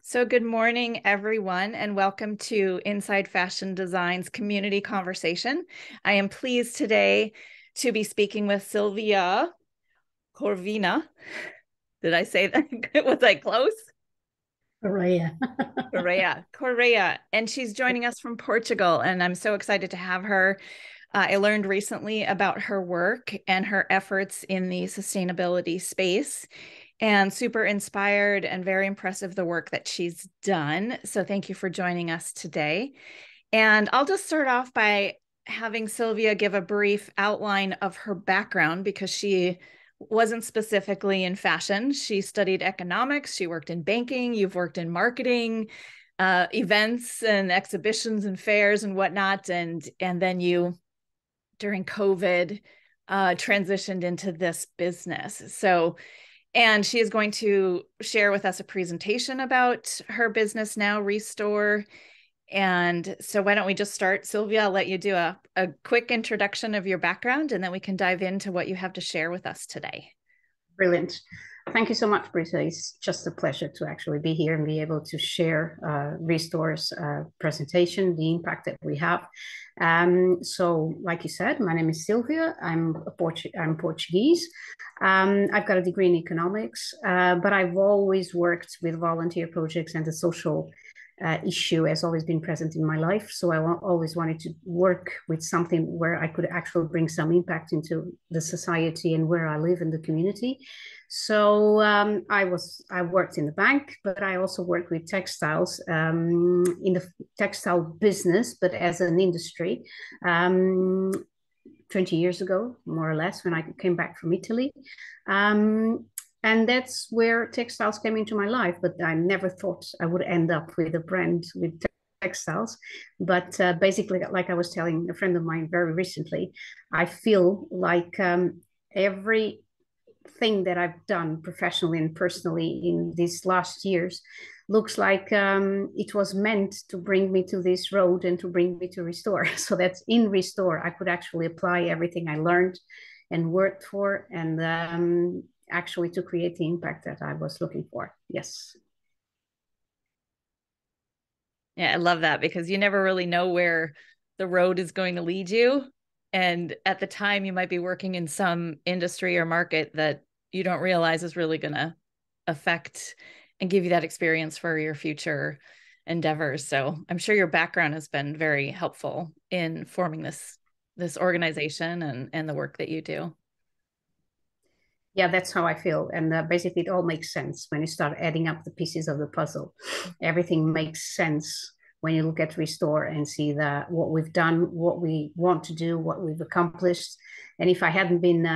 So good morning, everyone, and welcome to Inside Fashion Design's community conversation. I am pleased today to be speaking with Sylvia Corvina. Did I say that? Was I close? Correa. Correa. And she's joining us from Portugal, and I'm so excited to have her. I learned recently about her work and her efforts in the sustainability space, and super inspired and very impressive the work that she's done. So thank you for joining us today. And I'll just start off by having Sylvia give a brief outline of her background because she wasn't specifically in fashion. She studied economics, she worked in banking, you've worked in marketing, events and exhibitions and fairs and whatnot. And then you, during COVID, transitioned into this business. And she is going to share with us a presentation about her business now, re.store. And so why don't we just start? Sylvia, I'll let you do a quick introduction of your background, and then we can dive into what you have to share with us today. Brilliant. Thank you so much, Britta. It's just a pleasure to actually be here and be able to share re.store's presentation, the impact that we have. So, like you said, my name is Sylvia. I'm Portuguese. I've got a degree in economics, but I've always worked with volunteer projects, and the social issue has always been present in my life. So I always wanted to work with something where I could actually bring some impact into the society and where I live in the community. So I worked in the bank, but I also worked with textiles in the textile business, but as an industry. 20 years ago, more or less, when I came back from Italy. And that's where textiles came into my life, but I never thought I would end up with a brand with textiles. But basically, like I was telling a friend of mine very recently, I feel like everything that I've done professionally and personally in these last years looks like it was meant to bring me to this road and to bring me to re.store. So that's in re.store, I could actually apply everything I learned and worked for, and actually to create the impact that I was looking for. Yes. Yeah, I love that because you never really know where the road is going to lead you. And at the time, you might be working in some industry or market that you don't realize is really going to affect and give you that experience for your future endeavors. So I'm sure your background has been very helpful in forming this organization and the work that you do. Yeah, that's how I feel. And basically, it all makes sense when you start adding up the pieces of the puzzle. Everything makes sense when you look at re.store and see that what we've done, what we want to do, what we've accomplished. And if I hadn't been,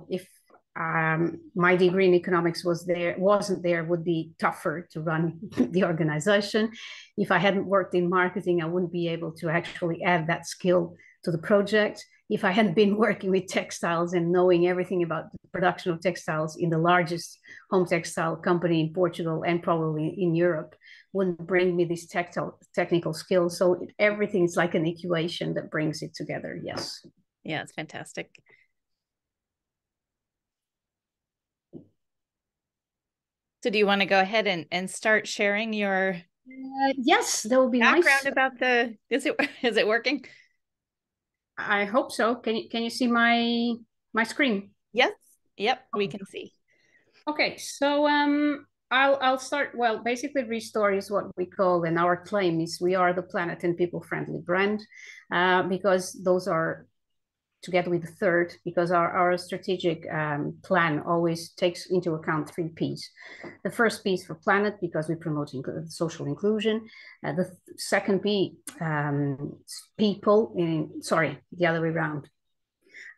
if my degree in economics wasn't there, it would be tougher to run the organization. If I hadn't worked in marketing, I wouldn't be able to actually add that skill to the project. If I hadn't been working with textiles and knowing everything about the production of textiles in the largest home textile company in Portugal and probably in Europe, wouldn't bring me these technical skills. So everything is like an equation that brings it together. Yes. Yeah, it's fantastic. So do you want to go ahead and start sharing your yes, that would be background nice. about is it working? I hope so. Can you see my screen? Yes. Yep, we can see. Okay, so I'll start. Well, basically, re.store is what we call, and our claim is we are the planet and people friendly brand, because those are together with the third, because our strategic plan always takes into account 3 P's. The first P is for planet, because we promote social inclusion. The second P, people, sorry, the other way around.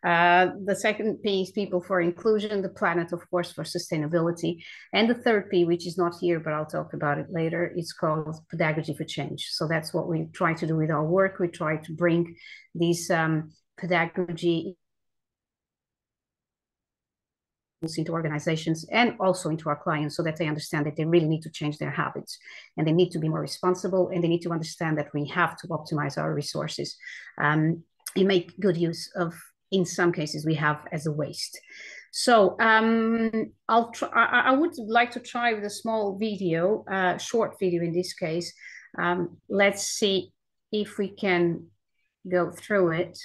The second P is people for inclusion, the planet, of course, for sustainability. And the third P, which is not here, but I'll talk about it later, it's called pedagogy for change. So that's what we try to do with our work. We try to bring these pedagogy into organizations and also into our clients so that they understand that they really need to change their habits and they need to be more responsible and they need to understand that we have to optimize our resources and make good use of, in some cases, we have as a waste. So I would like to try with a small video, short video in this case. Let's see if we can go through it.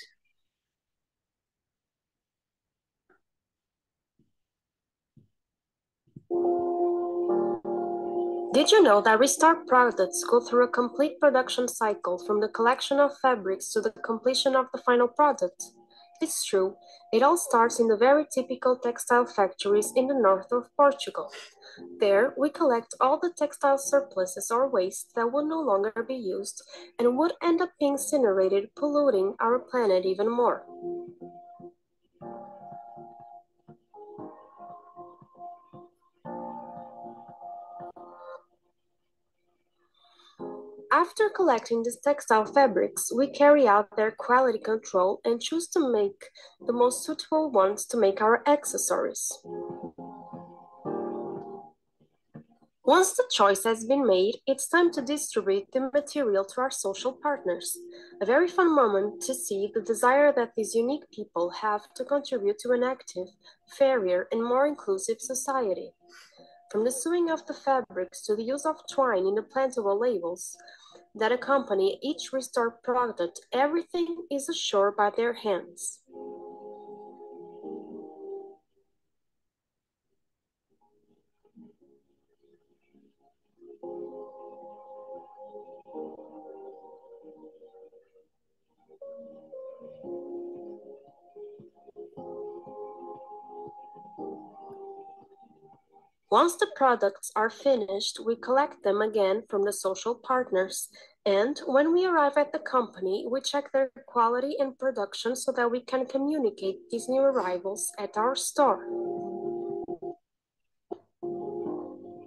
Did you know that RE.store products go through a complete production cycle from the collection of fabrics to the completion of the final product? It's true, it all starts in the very typical textile factories in the north of Portugal. There, we collect all the textile surpluses or waste that would no longer be used and would end up being incinerated, polluting our planet even more. After collecting these textile fabrics, we carry out their quality control and choose to make the most suitable ones to make our accessories. Once the choice has been made, it's time to distribute the material to our social partners. A very fun moment to see the desire that these unique people have to contribute to an active, fairer, and more inclusive society. From the sewing of the fabrics to the use of twine in the plantable labels that accompany each RE.store product, everything is assured by their hands. Once the products are finished, we collect them again from the social partners. And when we arrive at the company, we check their quality and production so that we can communicate these new arrivals at our store.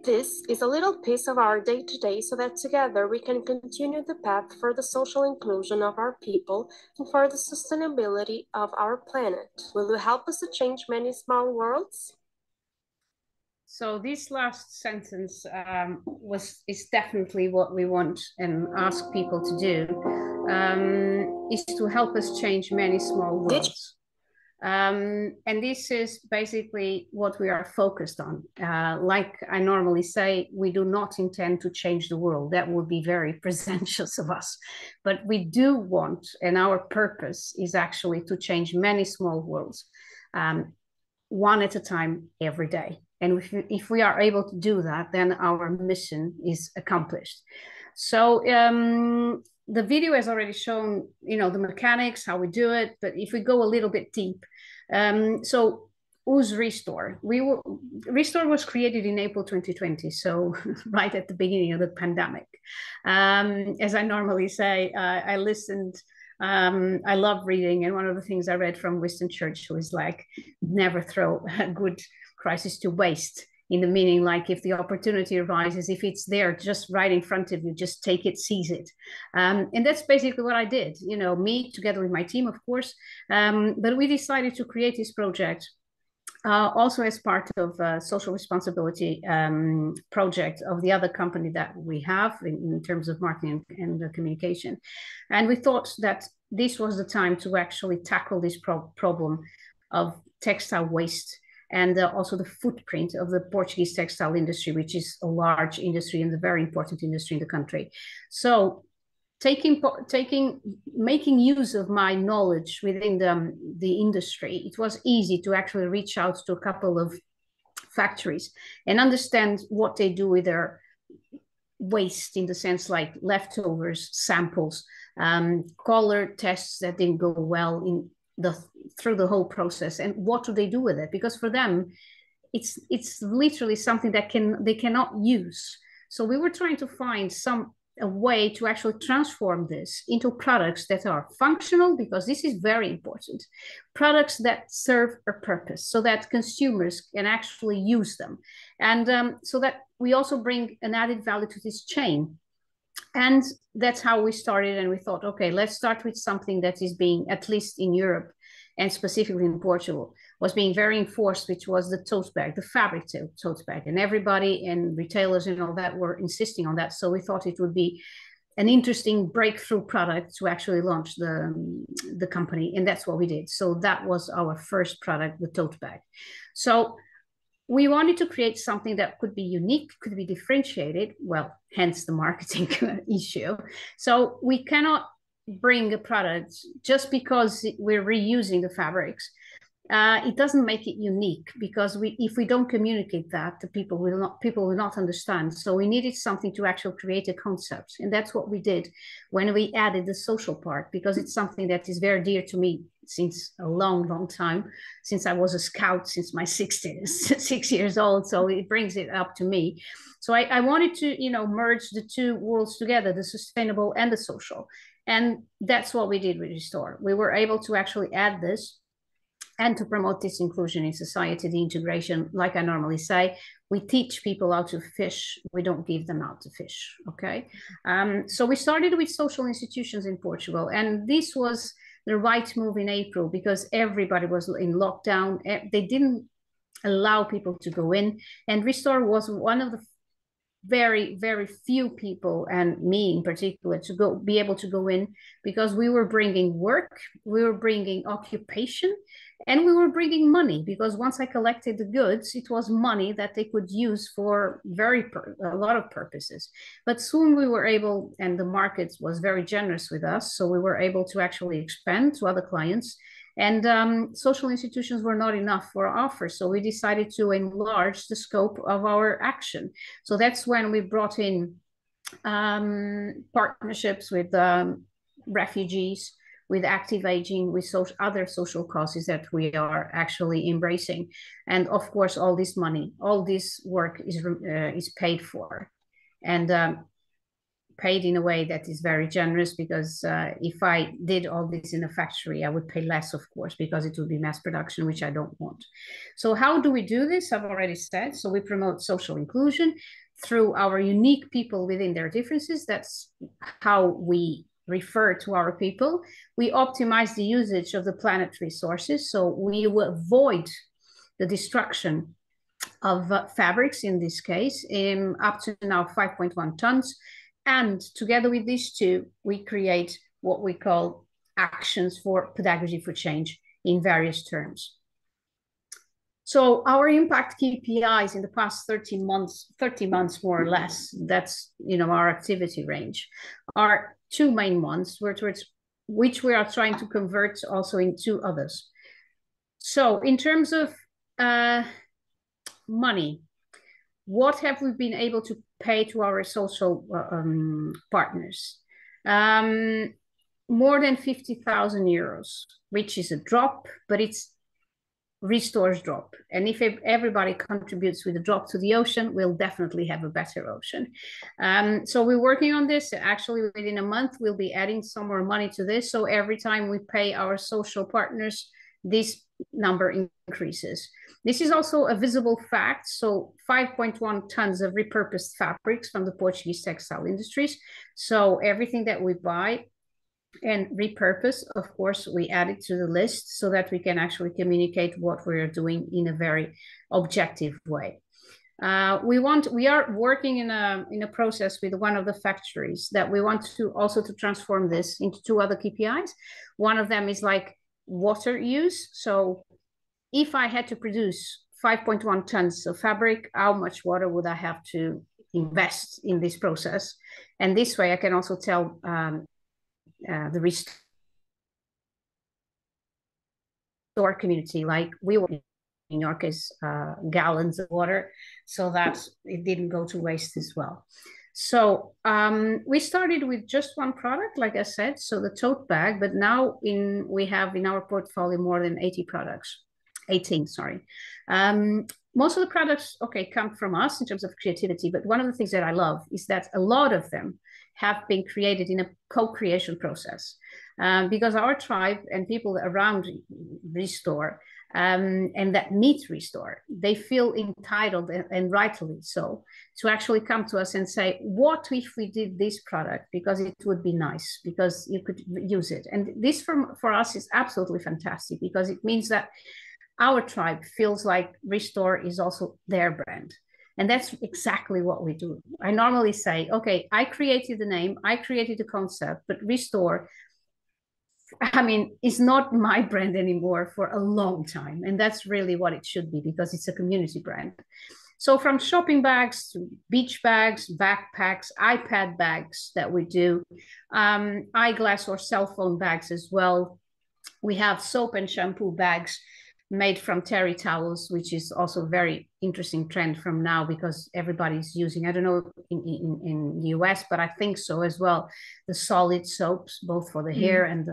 This is a little piece of our day-to-day so that together we can continue the path for the social inclusion of our people and for the sustainability of our planet. Will you help us to change many small worlds? So this last sentence is definitely what we want and ask people to do, is to help us change many small worlds. And this is basically what we are focused on. Like I normally say, we do not intend to change the world. That would be very presumptuous of us. But we do want, and our purpose is actually to change many small worlds, one at a time, every day. And if we are able to do that, then our mission is accomplished. So the video has already shown, the mechanics, how we do it. But if we go a little bit deep, so who's RE.store? RE.store was created in April 2020, so right at the beginning of the pandemic. As I normally say, I listened. I love reading, and one of the things I read from Winston Churchill is like, never throw a good crisis to waste, in the meaning like if the opportunity arises, if it's there just right in front of you, just take it, seize it. And that's basically what I did, me together with my team, of course. But we decided to create this project also as part of a social responsibility project of the other company that we have in terms of marketing and communication. And we thought that this was the time to actually tackle this problem of textile waste and also the footprint of the Portuguese textile industry, which is a large industry and a very important industry in the country. So making use of my knowledge within the industry, it was easy to actually reach out to a couple of factories and understand what they do with their waste, in the sense like leftovers, samples, color tests that didn't go well through the whole process, and what do they do with it? Because for them, it's literally something that they cannot use. So we were trying to find a way to actually transform this into products that are functional, because this is very important. Products that serve a purpose so that consumers can actually use them. And so that we also bring an added value to this chain. And that's how we started. And we thought, okay, let's start with something that is being, at least in Europe and specifically in Portugal, was being very enforced, which was the tote bag, the fabric tote bag. And everybody and retailers and all that were insisting on that. So we thought it would be an interesting breakthrough product to actually launch the company, and that's what we did. So that was our first product, the tote bag. So we wanted to create something that could be unique, could be differentiated, well, hence the marketing issue. So we cannot bring a product just because we're reusing the fabrics. It doesn't make it unique, because if we don't communicate that, the people will not understand. So we needed something to actually create a concept, and that's what we did when we added the social part, because it's something that is very dear to me since a long time, since I was a scout since my 60s, 6 years old. So it brings it up to me. So I wanted to, merge the two worlds together, the sustainable and the social, and that's what we did with RE.store. We were able to actually add this and to promote this inclusion in society, the integration. Like I normally say, we teach people how to fish. We don't give them how to fish, okay? So we started with social institutions in Portugal, and this was the right move in April, because everybody was in lockdown. They didn't allow people to go in, and RE.store was one of the very, very few people, and me in particular, to be able to go in, because we were bringing work, we were bringing occupation, and we were bringing money, because once I collected the goods, it was money that they could use for a lot of purposes. But soon we were able, and the market was very generous with us, so we were able to actually expand to other clients. And social institutions were not enough for our offer, so we decided to enlarge the scope of our action. So that's when we brought in partnerships with refugees, with active aging, with other social causes that we are actually embracing. And of course, all this money, all this work is paid for, and paid in a way that is very generous, because if I did all this in a factory, I would pay less, of course, because it would be mass production, which I don't want. So how do we do this? I've already said. So we promote social inclusion through our unique people within their differences. That's how we refer to our people. We optimize the usage of the planet's resources, so we will avoid the destruction of fabrics, in this case, up to now 5.1 tons. And together with these two, we create what we call actions for pedagogy for change in various terms. So our impact KPIs in the past 30 months more or less, that's our activity range, are two main ones, which we are trying to convert also into others. So in terms of money, what have we been able to pay to our social partners? More than 50,000 euros, which is a drop, but it's RE.store's drop. And if everybody contributes with a drop to the ocean, we'll definitely have a better ocean. So we're working on this. Actually, within a month, we'll be adding some more money to this. So every time we pay our social partners, this number increases. This is also a visible fact. So 5.1 tons of repurposed fabrics from the Portuguese textile industries. So everything that we buy and repurpose, of course, we add it to the list so that we can actually communicate what we're doing in a very objective way. We are working in a process with one of the factories that we want to also to transform this into two other KPIs. One of them is like water use. So if I had to produce 5.1 tons of fabric, how much water would I have to invest in this process? And this way I can also tell the RE.store community, like we were in your case, gallons of water, so that it didn't go to waste as well. So we started with just one product, like I said, so the tote bag, but now we have in our portfolio more than 18, sorry. Most of the products, come from us in terms of creativity, but one of the things that I love is that a lot of them have been created in a co-creation process, because our tribe and people around RE.store and that meet RE.store, they feel entitled, and rightly so, to actually come to us and say, what if we did this product, because it would be nice, because you could use it. And this for us is absolutely fantastic, because it means that our tribe feels like RE.store is also their brand. And that's exactly what we do. I normally say, okay, I created the name, I created the concept, but re.store, I mean, it's not my brand anymore for a long time. And that's really what it should be, because it's a community brand. So from shopping bags to beach bags, backpacks, iPad bags that we do, eyeglass or cell phone bags as well. We have soap and shampoo bags made from terry towels, which is also a very interesting trend from now, because everybody's using, I don't know in the US, but I think so as well, the solid soaps, both for the hair and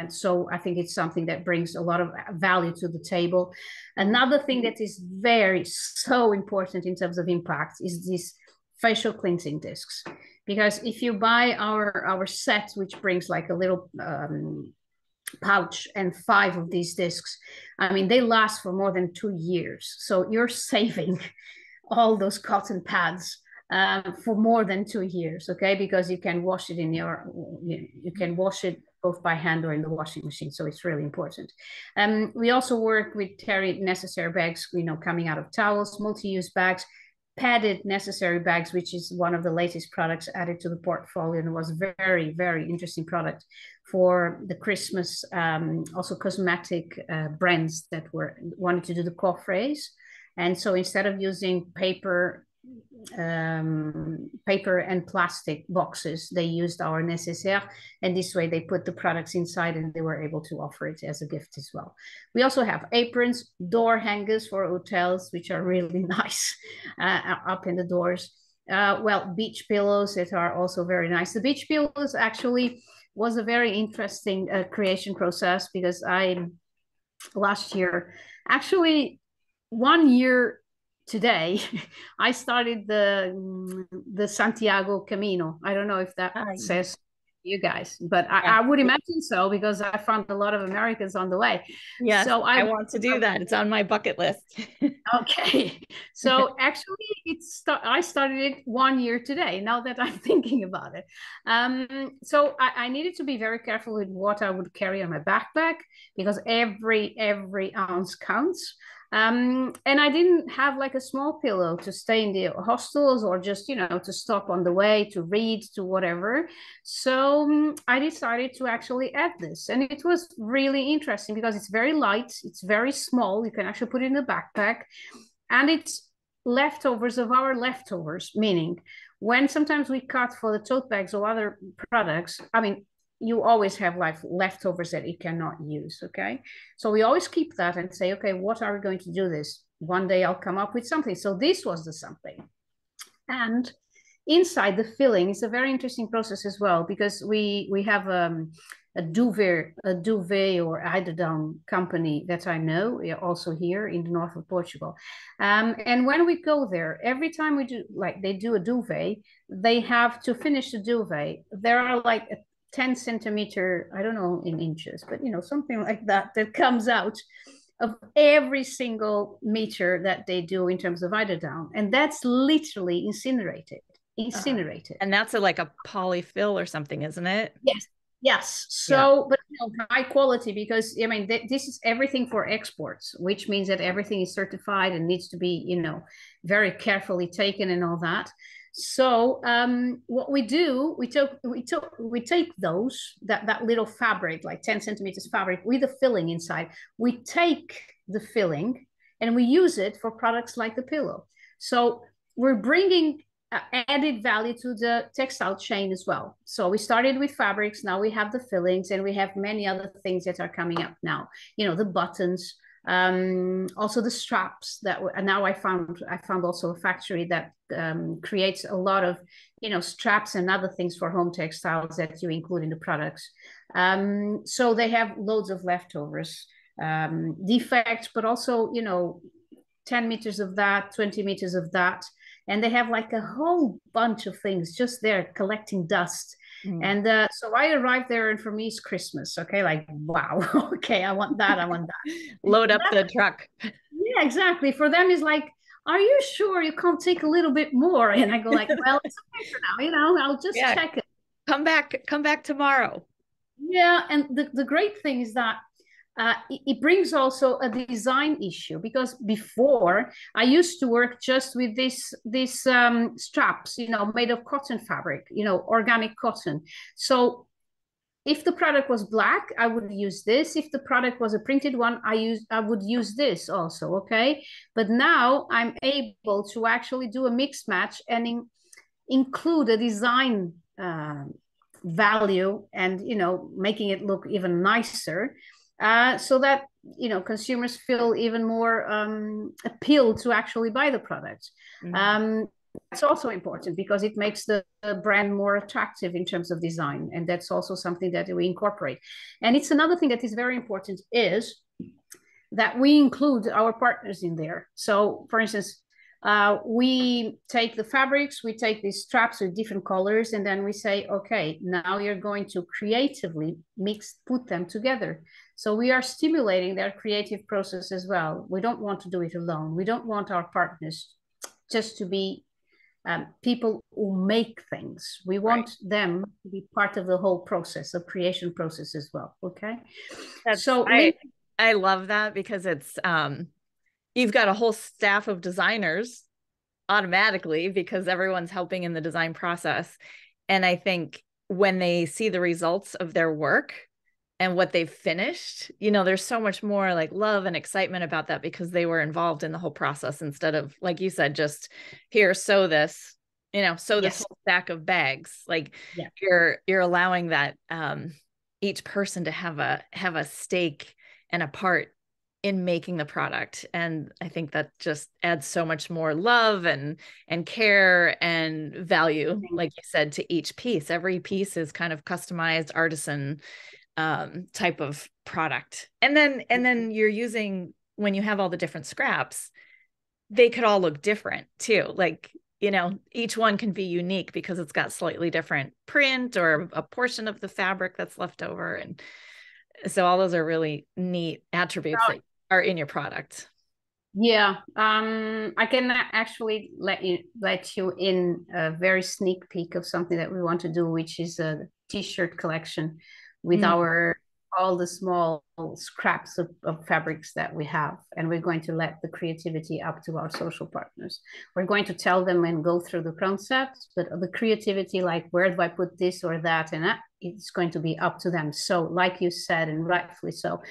so I think it's something that brings a lot of value to the table. Another thing that is very so important in terms of impact is these facial cleansing discs. Because if you buy our set, which brings like a little pouch and 5 of these discs, I mean, they last for more than 2 years. So you're saving all those cotton pads for more than 2 years, okay? Because you can wash it you can wash it both by hand or in the washing machine. So it's really important. We also work with terry necessary bags, coming out of towels, multi-use bags, padded necessary bags, which is one of the latest products added to the portfolio, and was very, very interesting product for the Christmas, also cosmetic brands that wanted to do the coffrets. And so instead of using paper and plastic boxes, they used our nécessaire, and this way they put the products inside and they were able to offer it as a gift as well. We also have aprons, door hangers for hotels, which are really nice, up in the doors. Well, beach pillows that are also very nice. The beach pillows actually was a very interesting creation process, because last year, actually 1 year today, I started the Santiago Camino. I don't know if that says you guys, but I would imagine so, because I found a lot of Americans on the way. Yes, so I want to do that. It's on my bucket list. Okay, so actually I started it 1 year today, now that I'm thinking about it. So I needed to be very careful with what I would carry on my backpack, because every ounce counts. And I didn't have like a small pillow to stay in the hostels, or just, to stop on the way to read, to whatever. So I decided to actually add this. And it was really interesting, because it's very light, it's very small. You can actually put it in the backpack. And it's leftovers of our leftovers, meaning when sometimes we cut for the tote bags or other products, I mean, you always have like leftovers that you cannot use, okay? So we always keep that and say, okay, what are we going to do this? One day I'll come up with something. So this was the something. And inside the filling is a very interesting process as well, because we have a duvet or eiderdown company that I know, also here in the north of Portugal. And when we go there, every time they do a duvet, they have to finish the duvet. There are like 10 centimeter, I don't know in inches, but something like that comes out of every single meter that they do in terms of eiderdown. And that's literally incinerated. And that's like a polyfill or something, isn't it? Yes. So, but high quality, because I mean, this is everything for exports, which means that everything is certified and needs to be, very carefully taken and all that. So what we do, we take that little fabric, like 10 centimeters fabric with a filling inside. We take the filling and we use it for products like the pillow. So we're bringing added value to the textile chain as well. So we started with fabrics, now we have the fillings, and we have many other things that are coming up now. The buttons, also the straps that now I found also a factory that creates a lot of straps and other things for home textiles that you include in the products. So they have loads of leftovers, defects, but also 10 meters of that, 20 meters of that, and they have like a whole bunch of things just there collecting dust. And so I arrived there, and for me it's Christmas. Okay, like, wow. Okay, I want that. Load up the truck. Yeah, exactly. For them is like, are you sure you can't take a little bit more? And I go like, well, it's okay for now, I'll just check it. Come back tomorrow. Yeah, and the great thing is that it brings also a design issue, because before I used to work just with these straps, made of cotton fabric, organic cotton. So if the product was black, I would use this. If the product was a printed one, I would use this also, okay? But now I'm able to actually do a mix match and include a design value, and making it look even nicer, so that consumers feel even more appealed to actually buy the product. It's also important because it makes the brand more attractive in terms of design, and that's also something that we incorporate. And it's another thing that is very important, is that we include our partners in there. So for instance, we take the fabrics, we take these straps with different colors, and then we say, okay, now you're going to creatively put them together. So we are stimulating their creative process as well. We don't want to do it alone. We don't want our partners just to be people who make things. We want them to be part of the whole process, of creation process as well. Okay. I love that, because it's you've got a whole staff of designers automatically, because everyone's helping in the design process. And I think when they see the results of their work and what they've finished, there's so much more like love and excitement about that, because they were involved in the whole process, instead of, like you said, just here, sew this, this whole stack of bags. Like you're allowing that each person to have a stake and a part in making the product. And I think that just adds so much more love and care and value, like you said, to each piece. Every piece is kind of customized artisan type of product. And then you're using, when you have all the different scraps, they could all look different too. Like, each one can be unique because it's got slightly different print or a portion of the fabric that's left over. And so all those are really neat attributes that are in your product. Yeah, I can actually let you in a very sneak peek of something that we want to do, which is a t-shirt collection with all the small scraps of fabrics that we have. And we're going to let the creativity up to our social partners. We're going to tell them and go through the concepts, but the creativity, like where do I put this or that, and it's going to be up to them. So like you said, and rightfully so,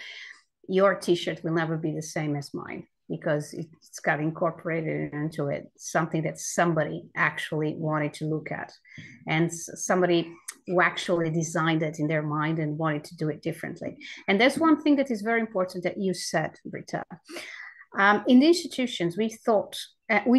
your t-shirt will never be the same as mine, because it's got incorporated into it something that somebody actually wanted to look at, and somebody who actually designed it in their mind and wanted to do it differently. And that's one thing that is very important that you said, Britta. In the institutions, we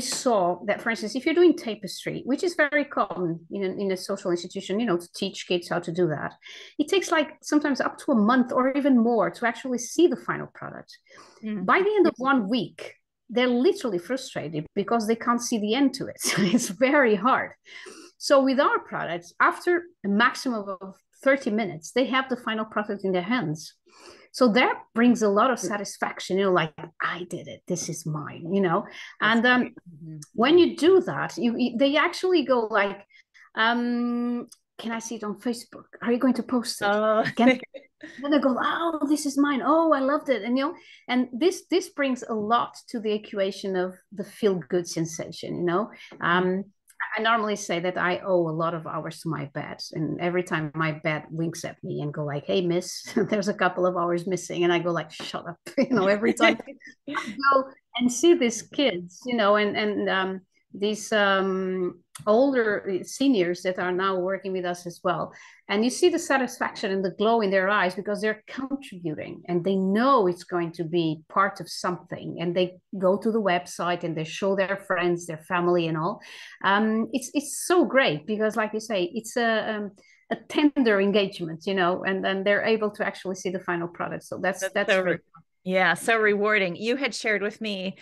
saw that, for instance, if you're doing tapestry, which is very common in a social institution, to teach kids how to do that, it takes like sometimes up to a month or even more to actually see the final product. By the end of 1 week, they're literally frustrated because they can't see the end to it. It's very hard. So with our products, after a maximum of 30 minutes, they have the final product in their hands. So that brings a lot of satisfaction, like, I did it, this is mine, And when you do that, they actually go like, can I see it on Facebook? Are you going to post it? Then they go, oh, this is mine. Oh, I loved it. And and this brings a lot to the equation of the feel-good sensation, I normally say that I owe a lot of hours to my bed, and every time my bed winks at me and go like, hey, miss, there's a couple of hours missing, and I go like, shut up, every time I go and see these kids, and these older seniors that are now working with us as well. And you see the satisfaction and the glow in their eyes because they're contributing and they know it's going to be part of something. And they go to the website and they show their friends, their family and all. It's so great because, like you say, it's a tender engagement, and then they're able to actually see the final product. So that's so great. Yeah, so rewarding. You had shared with me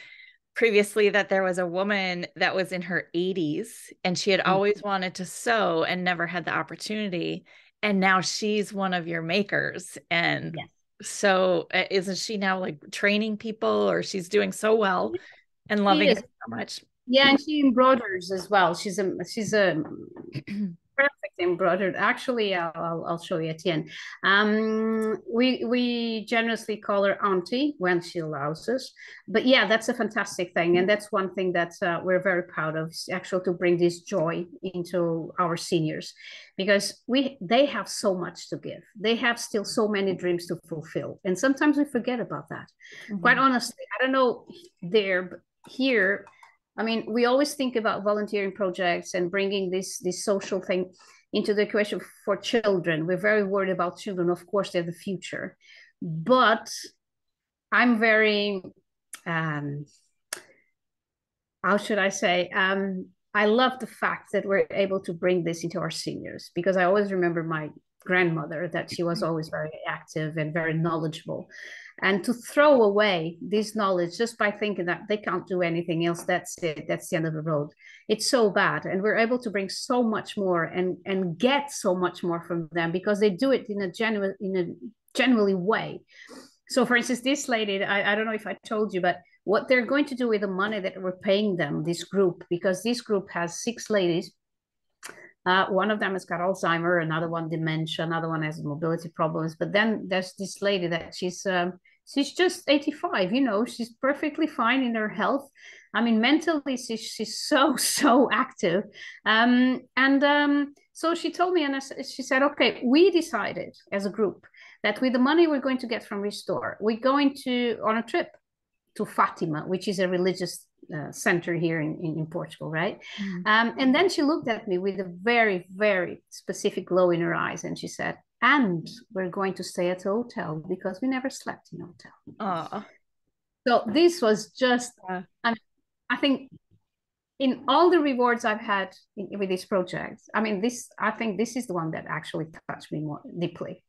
previously that there was a woman that was in her 80s and she had always wanted to sew and never had the opportunity. And now she's one of your makers. And so isn't she now like training people, or she's doing so well and loving it so much? Yeah, and she embroiders as well. She's a perfect embroidered. Actually, I'll show you at the end. We generously call her Auntie when she allows us. But yeah, that's a fantastic thing, and that's one thing that we're very proud of, is actually to bring this joy into our seniors, because they have so much to give. They have still so many dreams to fulfill, and sometimes we forget about that. Quite honestly, I don't know there, but here, I mean, we always think about volunteering projects and bringing this social thing into the equation for children. We're very worried about children. Of course, they're the future. But I'm very, how should I say? I love the fact that we're able to bring this into our seniors, because I always remember my grandmother, that she was always very active and very knowledgeable. And to throw away this knowledge just by thinking that they can't do anything else, that's it, that's the end of the road. It's so bad. And we're able to bring so much more and get so much more from them, because they do it in a genuinely way. So for instance, this lady, I don't know if I told you, but what they're going to do with the money that we're paying them, this group, because this group has 6 ladies. One of them has got Alzheimer, another one dementia, another one has mobility problems. But then there's this lady that she's just 85, you know, she's perfectly fine in her health. I mean, mentally, she's so active. So she told me, and she said, okay, we decided as a group that with the money we're going to get from re.store, we're going to on a trip to Fatima, which is a religious center here in Portugal, right? And then she looked at me with a very, very specific glow in her eyes, and she said, and we're going to stay at a hotel, because we never slept in a hotel. So this was just, I think in all the rewards I've had with this project, I mean, I think this is the one that actually touched me more deeply.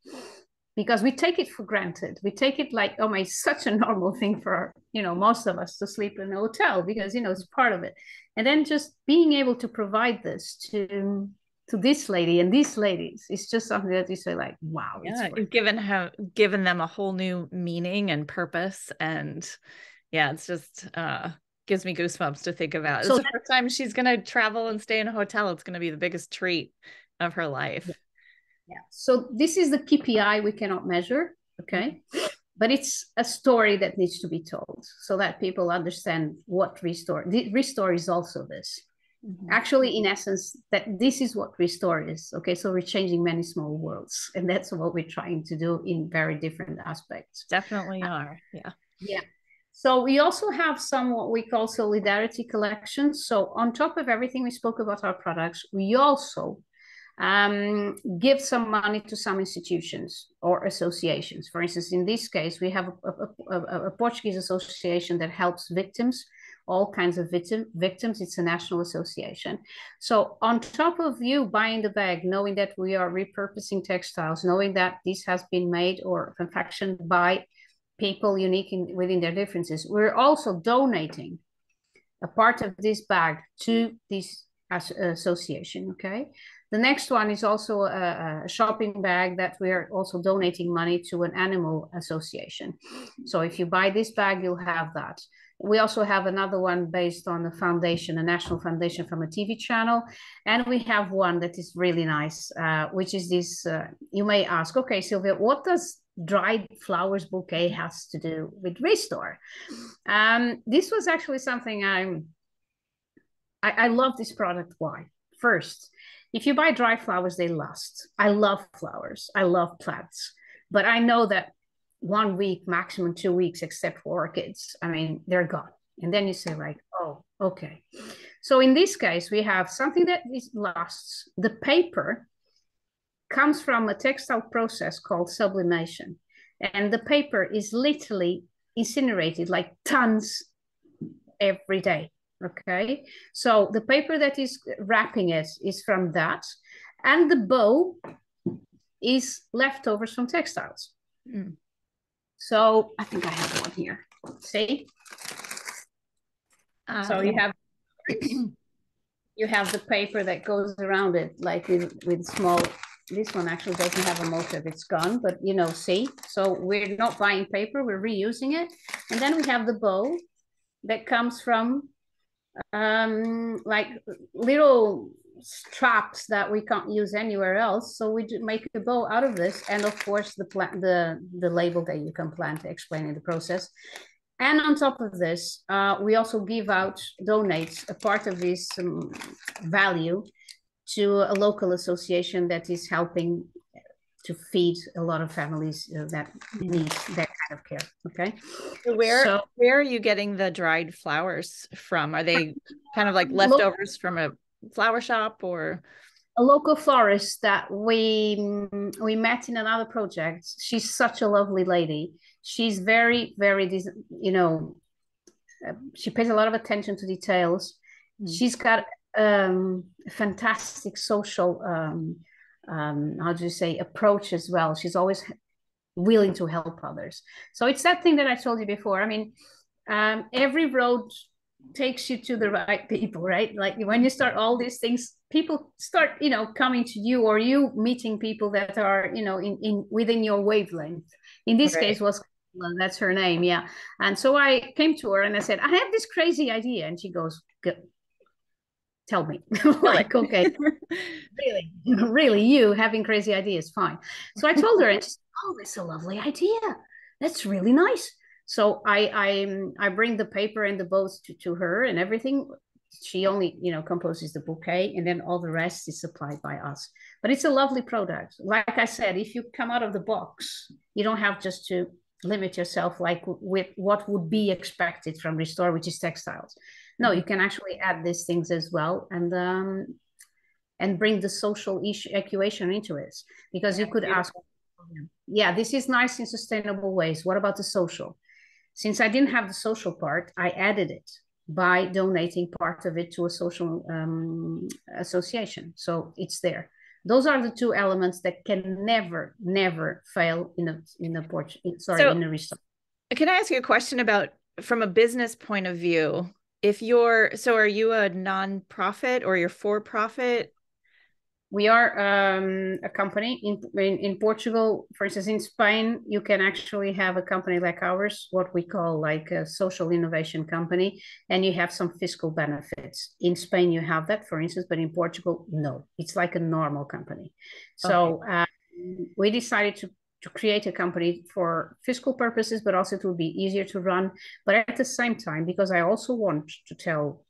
Because we take it for granted. We take it like, oh my, such a normal thing for, you know, most of us to sleep in a hotel, because, you know, it's part of it. And then just being able to provide this to this lady and these ladies, it's just something that you say like, wow. Yeah, you've given them a whole new meaning and purpose. And yeah, it's just gives me goosebumps to think about. So it's the first time she's going to travel and stay in a hotel. It's going to be the biggest treat of her life. Yeah. So this is the KPI we cannot measure, okay? But it's a story that needs to be told so that people understand what re.store. re.store is also this. Actually, in essence, that this is what re.store is, okay? So we're changing many small worlds, and that's what we're trying to do in very different aspects. Definitely are, yeah. Yeah. So we also have some what we call solidarity collections. So on top of everything we spoke about our products, we also give some money to some institutions or associations. For instance, in this case, we have a Portuguese association that helps victims, all kinds of victims. It's a national association. So on top of you buying the bag, knowing that we are repurposing textiles, knowing that this has been made or confectioned by people unique within their differences, we're also donating a part of this bag to this association, okay? The next one is also a shopping bag that we're also donating money to an animal association. So if you buy this bag, you'll have that. We also have another one based on a foundation, a national foundation from a TV channel. And we have one that is really nice, which is this, you may ask, okay, Sylvia, what does dried flowers bouquet has to do with re.store? This was actually something I love this product. Why? First, if you buy dry flowers, they last. I love flowers. I love plants. But I know that 1 week, maximum 2 weeks, except for orchids, I mean, they're gone. And then you say like, oh, okay. So in this case, we have something that lasts. The paper comes from a textile process called sublimation. And the paper is literally incinerated like tons every day. Okay, so the paper that is wrapping it is from that, and the bow is leftovers from textiles. So I think I have one here. See? So you have the paper that goes around it, like with small. This one actually doesn't have a motive; it's gone. But you know, see. So we're not buying paper; we're reusing it, and then we have the bow that comes from like little straps that we can't use anywhere else. So we make a bow out of this, and of course the label that you can plant explaining the process. And on top of this, we also donate a part of this value to a local association that is helping to feed a lot of families that need that kind of care. Okay. So where are you getting the dried flowers from? Are they kind of like leftovers from a flower shop, or a local florist that we met in another project? She's such a lovely lady. She's very, very, she pays a lot of attention to details. She's got fantastic social how do you say, approach as well. She's always willing to help others. So it's that thing that I told you before. I mean, every road takes you to the right people, right? Like when you start all these things, people start, coming to you, or you meeting people that are, in within your wavelength. In this case was, well, that's her name. Yeah. And so I came to her and I said, I have this crazy idea. And she goes, tell me. Like, okay, really, you having crazy ideas, fine. So I told her, and she said, oh, that's a lovely idea. That's really nice. So I bring the paper and the bows to her and everything. She only, composes the bouquet, and then all the rest is supplied by us. But it's a lovely product. Like I said, if you come out of the box, you don't have just to limit yourself like with what would be expected from RE.store, which is textiles. No, you can actually add these things as well, and bring the social equation into it, because you could ask, yeah, this is nice in sustainable ways. What about the social? Since I didn't have the social part, I added it by donating part of it to a social association. So it's there. Those are the two elements that can never fail in a RE.store. Can I ask you a question about, from a business point of view, are you a non-profit or you're for profit? We are a company in Portugal. For instance, in Spain, you can actually have a company like ours, what we call like a social innovation company, and you have some fiscal benefits. In Spain, you have that, for instance, but in Portugal, no. It's like a normal company. So we decided to create a company for fiscal purposes, but also it will be easier to run. But at the same time, because I also want to tell,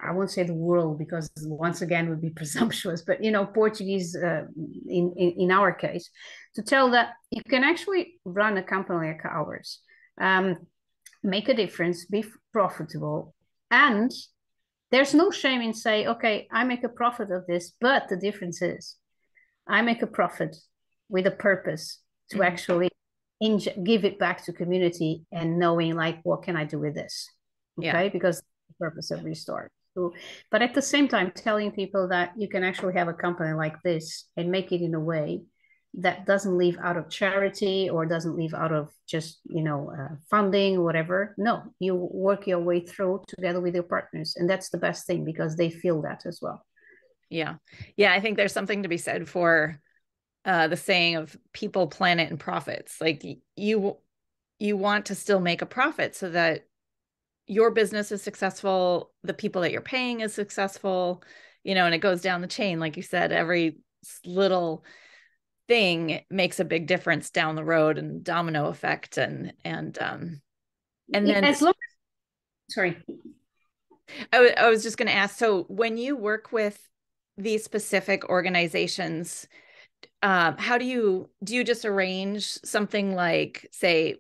I won't say the world, because once again would be presumptuous, but Portuguese in our case, to tell that you can actually run a company like ours, make a difference, be profitable, and there's no shame in say, okay, I make a profit of this, but the difference is I make a profit with a purpose to actually give it back to community, and knowing like, what can I do with this? Okay, because the purpose of RE.store. But at the same time, telling people that you can actually have a company like this and make it in a way that doesn't leave out of charity, or doesn't leave out of just, funding or whatever. No, you work your way through together with your partners. And that's the best thing, because they feel that as well. Yeah. Yeah. I think there's something to be said for the saying of people, planet, and profits. Like you want to still make a profit so that your business is successful, the people that you're paying is successful, and it goes down the chain. Like you said, every little thing makes a big difference down the road, and domino effect. And then as long as, sorry. I was just going to ask, so when you work with these specific organizations, how do you just arrange something like, say,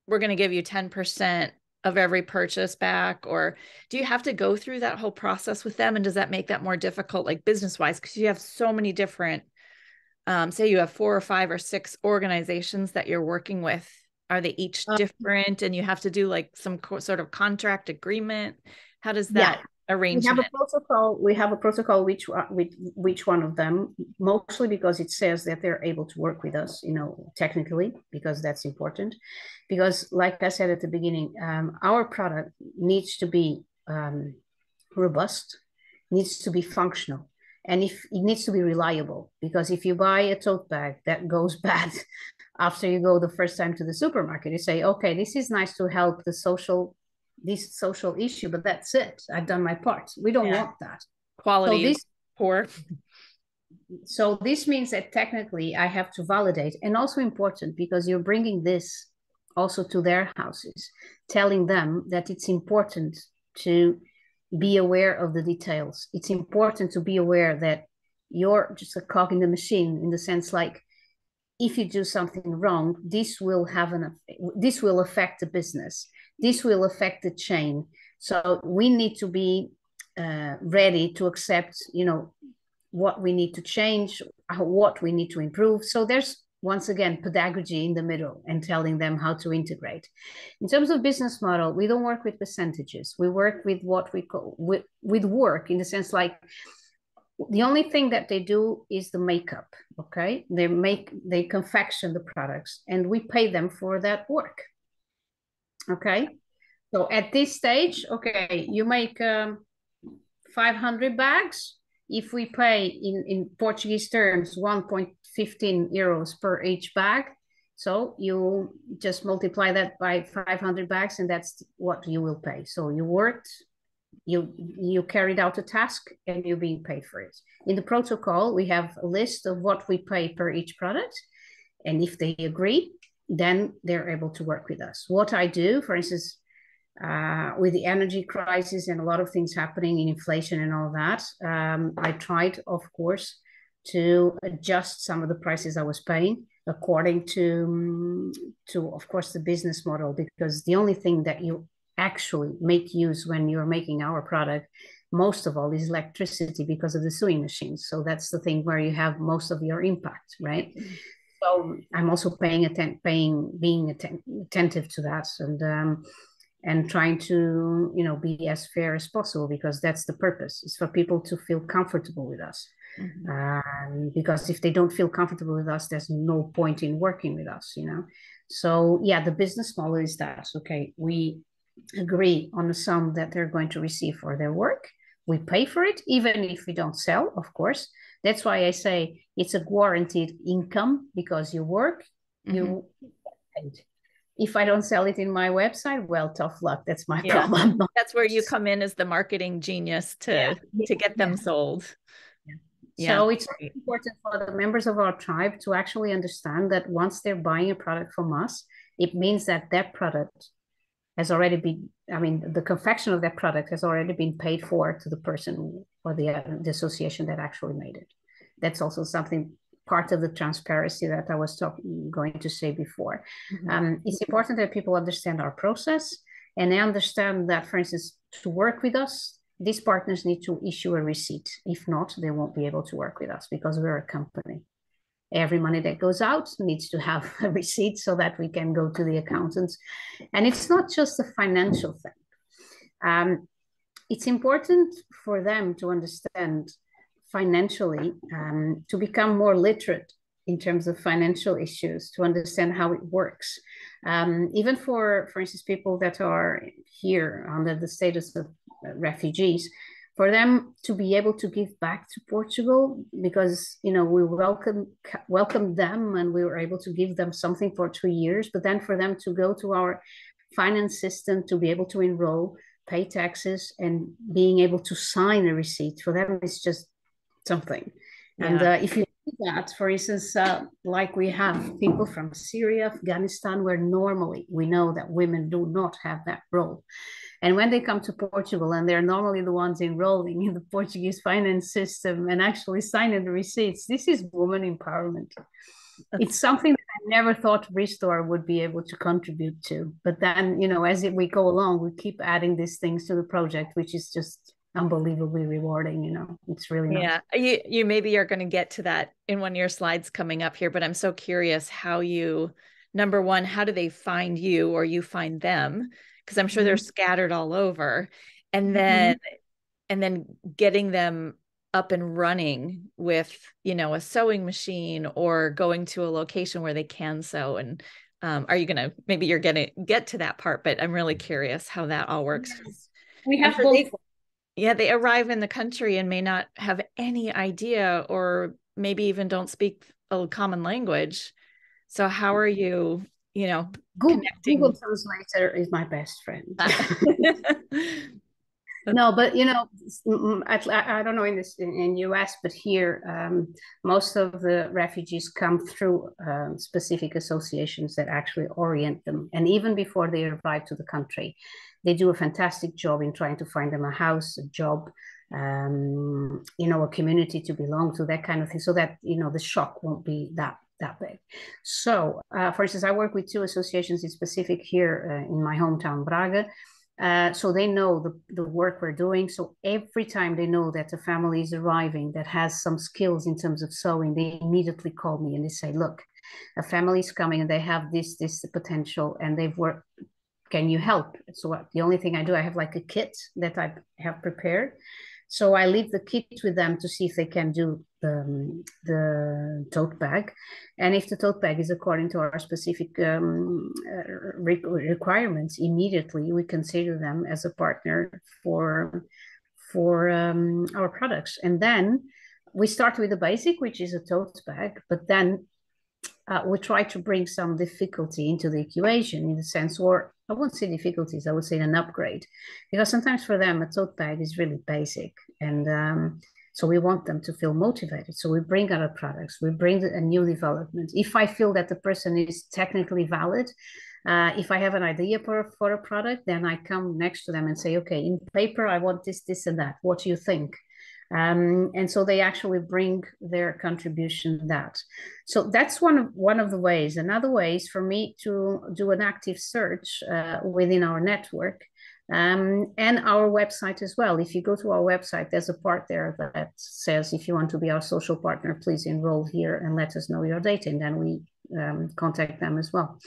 we're going to give you 10% of every purchase back, or do you have to go through that whole process with them? And does that make that more difficult, like business wise? Because you have so many different, say you have 4 or 5 or 6 organizations that you're working with. Are they each different, and you have to do like some sort of contract agreement? How does that arrange? We have a protocol with which one of them, mostly because it says that they're able to work with us, technically, because that's important. Because like I said at the beginning, our product needs to be robust, needs to be functional, and if it needs to be reliable. Because if you buy a tote bag that goes bad after you go the first time to the supermarket, you say, okay, this is nice to help this social issue, but that's it. I've done my part. We don't want that. quality is poor. So this means that technically I have to validate, and also important because you're bringing this also to their houses, telling them that it's important to be aware of the details. It's important to be aware that you're just a cog in the machine, in the sense like, if you do something wrong, this will affect the business. This will affect the chain. So we need to be ready to accept, what we need to change, what we need to improve. So there's, once again, pedagogy in the middle and telling them how to integrate. In terms of business model, we don't work with percentages. We work with what we call with work, in the sense like, the only thing that they do is the makeup. Okay, they confection the products, and we pay them for that work. Okay, so at this stage, okay, you make 500 bags. If we pay in Portuguese terms 1.15 euros per each bag, so you just multiply that by 500 bags, and that's what you will pay. So you worked, you carried out a task, and you're being paid for it. In the protocol, we have a list of what we pay per each product, and if they agree, then they're able to work with us. What I do, for instance, with the energy crisis and a lot of things happening in inflation and all that, I tried, of course, to adjust some of the prices I was paying according to of course, the business model, because the only thing that you actually make use when you're making our product, most of all, is electricity, because of the sewing machines. So that's the thing where you have most of your impact, right? So I'm also being attentive to that, and trying to, be as fair as possible, because that's the purpose. It's for people to feel comfortable with us. Because if they don't feel comfortable with us, there's no point in working with us, So yeah, the business model is that, okay, we agree on the sum that they're going to receive for their work. We pay for it, even if we don't sell, of course. That's why I say it's a guaranteed income, because you work, you paid. If I don't sell it in my website, well, tough luck. That's my problem. That's where you come in as the marketing genius to get them sold. So it's important for the members of our tribe to actually understand that once they're buying a product from us, it means that that product has already been, the confection of that product has already been paid for to the person or the association that actually made it. That's also something, part of the transparency that I was going to say before. It's important that people understand our process, and they understand that, for instance, to work with us, these partners need to issue a receipt. If not, they won't be able to work with us, because we're a company. Every money that goes out needs to have a receipt so that we can go to the accountants. And it's not just a financial thing. It's important for them to understand financially, to become more literate in terms of financial issues, to understand how it works. Even for instance, people that are here under the status of refugees, for them to be able to give back to Portugal, because we welcome them, and we were able to give them something for 2 years, but then for them to go to our finance system, to be able to enroll, pay taxes, and being able to sign a receipt, for them it's just something. And if you do that, for instance, like we have people from Syria, Afghanistan, where normally we know that women do not have that role. And when they come to Portugal, and they're normally the ones enrolling in the Portuguese finance system and actually signing the receipts, this is woman empowerment. It's something that I never thought re.store would be able to contribute to. But then, as we go along, we keep adding these things to the project, which is just unbelievably rewarding. It's really nice. You maybe are going to get to that in one of your slides coming up here, but I'm so curious how you, number one, how do they find you, or you find them? Because I'm sure they're scattered all over, and then getting them up and running with, a sewing machine, or going to a location where they can sew. And maybe you're going to get to that part, but I'm really curious how that all works. We have both. They arrive in the country and may not have any idea, or maybe even don't speak a common language. So how are you, Google Translator is my best friend. No, but you know, I don't know in US, but here most of the refugees come through specific associations that actually orient them, and even before they arrive to the country, they do a fantastic job in trying to find them a house, a job, you know, a community to belong to, that kind of thing, so that you know the shock won't be that big. So, for instance, I work with two associations in specific here in my hometown, Braga. So they know the work we're doing. So every time they know that a family is arriving that has some skills in terms of sewing, they immediately call me and they say, look, a family is coming and they have this potential and they've worked. Can you help? So the only thing I do, I have like a kit that I have prepared. So I leave the kit with them to see if they can do the tote bag. And if the tote bag is according to our specific requirements, immediately we consider them as a partner for our products. And then we start with the basic, which is a tote bag, but then we try to bring some difficulty into the equation in the sense, or I won't say difficulties, I would say an upgrade, because sometimes for them a tote bag is really basic, and so we want them to feel motivated. So we bring other products, we bring a new development. If I feel that the person is technically valid, if I have an idea for a product, then I come next to them and say, okay, in paper, I want this, this, and that. What do you think? And so they actually bring their contribution to that. So that's one of the ways. Another way is for me to do an active search within our network and our website as well. If you go to our website, there's a part there that says, if you want to be our social partner, please enroll here and let us know your data. And then we contact them as well.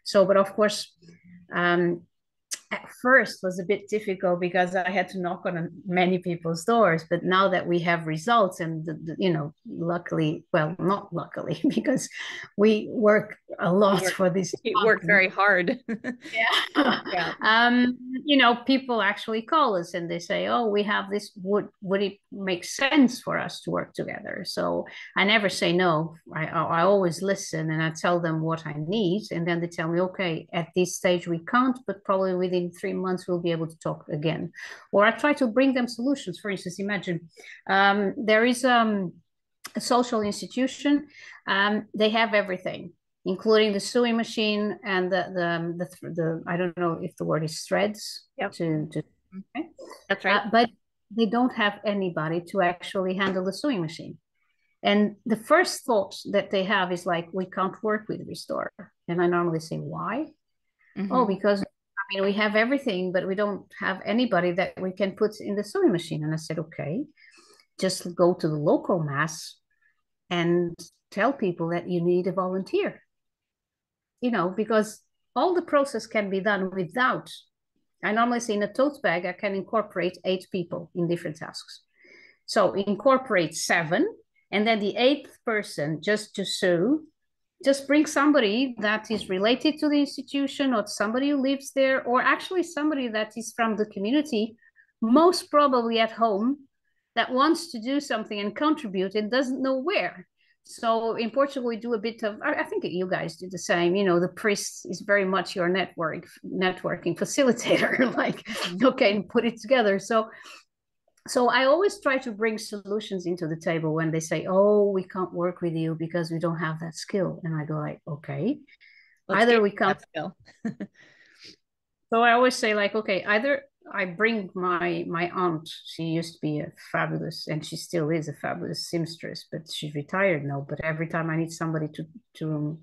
So, but of course, at first was a bit difficult because I had to knock on many people's doors. But now that we have results and, you know, luckily, well, not luckily, because we work a lot for this. You work very hard. Yeah. Yeah. You know, people actually call us and they say, oh, we have this, would it make sense for us to work together? So I never say no. I always listen and I tell them what I need. And then they tell me, okay, at this stage we can't, but probably within 3 months we'll be able to talk again. Or I try to bring them solutions. For instance, imagine there is a social institution. They have everything, including the sewing machine and the I don't know if the word is threads. Yep. Okay. That's right. But they don't have anybody to actually handle the sewing machine. And the first thought that they have is like, we can't work with re.store. And I normally say, why? Mm-hmm. Oh, because I mean, we have everything, but we don't have anybody that we can put in the sewing machine. And I said, okay, just go to the local mass and tell people that you need a volunteer. You know, because all the process can be done without. I normally say in a tote bag, I can incorporate 8 people in different tasks. So incorporate 7, and then the 8th person just to sew, just bring somebody that is related to the institution or somebody who lives there, or actually somebody that is from the community, most probably at home, that wants to do something and contribute and doesn't know where. So in Portugal, we do a bit of, I think you guys do the same, you know, the priest is very much your networking facilitator, like, okay, put it together. So I always try to bring solutions into the table when they say, oh, we can't work with you because we don't have that skill. And I go like, okay, either we can't. So I always say like, okay, either I bring my aunt. She used to be a fabulous, and she still is a fabulous seamstress, but she's retired now. But every time I need somebody to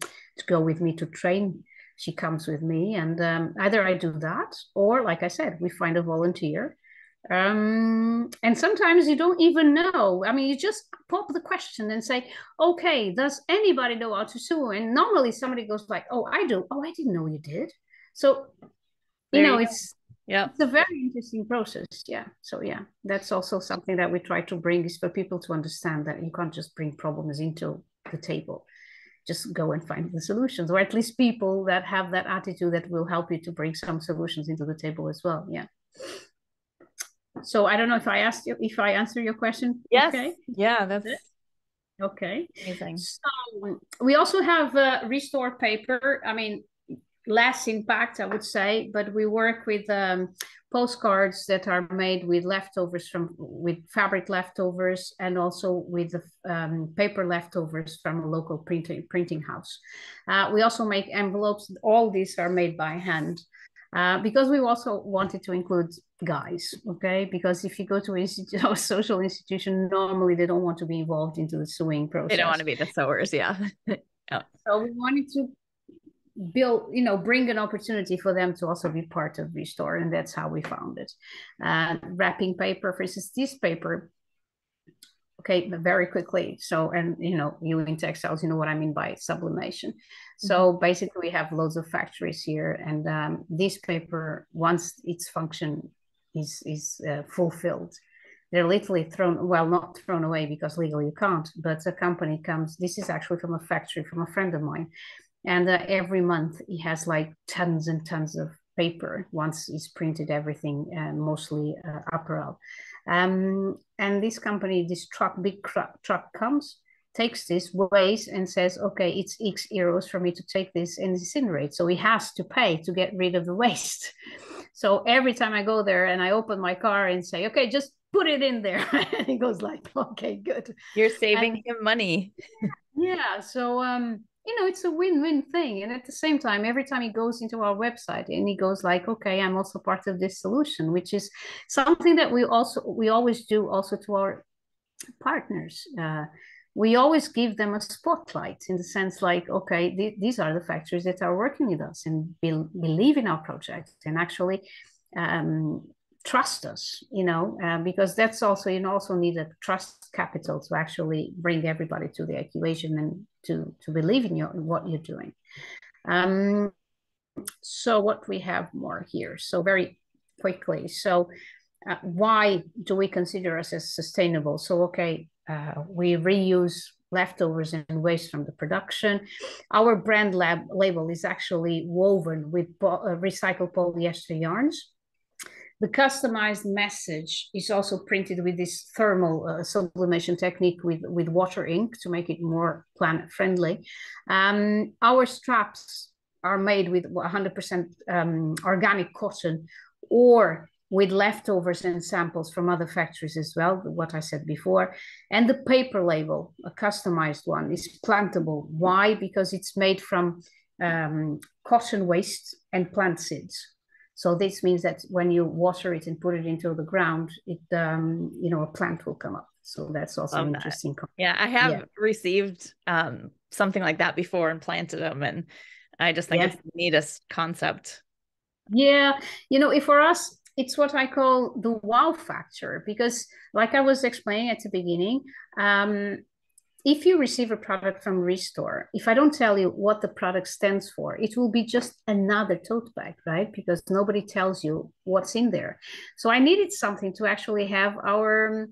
go with me to train, she comes with me. And either I do that, or like I said, we find a volunteer. And sometimes you don't even know. I mean, you just pop the question and say, okay, does anybody know how to sew? And normally somebody goes like, oh, I do. Oh, I didn't know you did. So, you know, it's a very interesting process. Yeah. So yeah, that's also something that we try to bring, is for people to understand that you can't just bring problems into the table. Just go and find the solutions, or at least people that have that attitude that will help you to bring some solutions into the table as well. Yeah. So I don't know if I answer your question. Yes. Okay. Yeah, that's okay. Amazing. So we also have re.store paper. I mean, less impact, I would say, but we work with postcards that are made with leftovers with fabric leftovers, and also with the paper leftovers from a local printing house. We also make envelopes. All these are made by hand. Because we also wanted to include guys, okay? Because if you go to a social institution, normally they don't want to be involved into the sewing process. They don't want to be the sewers, yeah. Oh. So we wanted to build, bring an opportunity for them to also be part of RE.store, and that's how we found it. Wrapping paper, for instance, this paper, okay, very quickly. So, and you in textiles, you know what I mean by sublimation. So basically we have loads of factories here, and this paper, once its function is fulfilled, they're literally not thrown away because legally you can't, but a company comes, this is actually from a factory, from a friend of mine. And every month he has like tons and tons of paper once he's printed everything, mostly apparel. And this company, this big truck comes, takes this, weighs, and says, okay, it's X euros for me to take this and incinerate. So he has to pay to get rid of the waste. So every time I go there and I open my car and say, okay, just put it in there. And he goes like, okay, good. You're saving him money. Yeah. So, it's a win-win thing. And at the same time, every time he goes into our website and he goes like, okay, I'm also part of this solution, which is something that we always do also to our partners. We always give them a spotlight, in the sense like, okay, these are the factories that are working with us and believe in our project and actually trust us, because that's also, also need a trust capital to actually bring everybody to the equation and to believe in what you're doing. So what we have more here, so very quickly, so why do we consider us as sustainable? So okay, we reuse leftovers and waste from the production. Our brand label is actually woven with recycled polyester yarns. The customized message is also printed with this thermal sublimation technique with water ink to make it more planet friendly. Our straps are made with 100% organic cotton, or with leftovers and samples from other factories as well, what I said before. And the paper label, a customized one, is plantable. Why? Because it's made from cotton waste and plant seeds. So this means that when you water it and put it into the ground, it a plant will come up. So that's also an interesting concept. Yeah, I have received something like that before and planted them, and I just think it's the neatest concept. Yeah, for us, it's what I call the wow factor, because like I was explaining at the beginning, if you receive a product from RE.store, if I don't tell you what the product stands for, it will be just another tote bag, right? Because nobody tells you what's in there. So I needed something to actually have our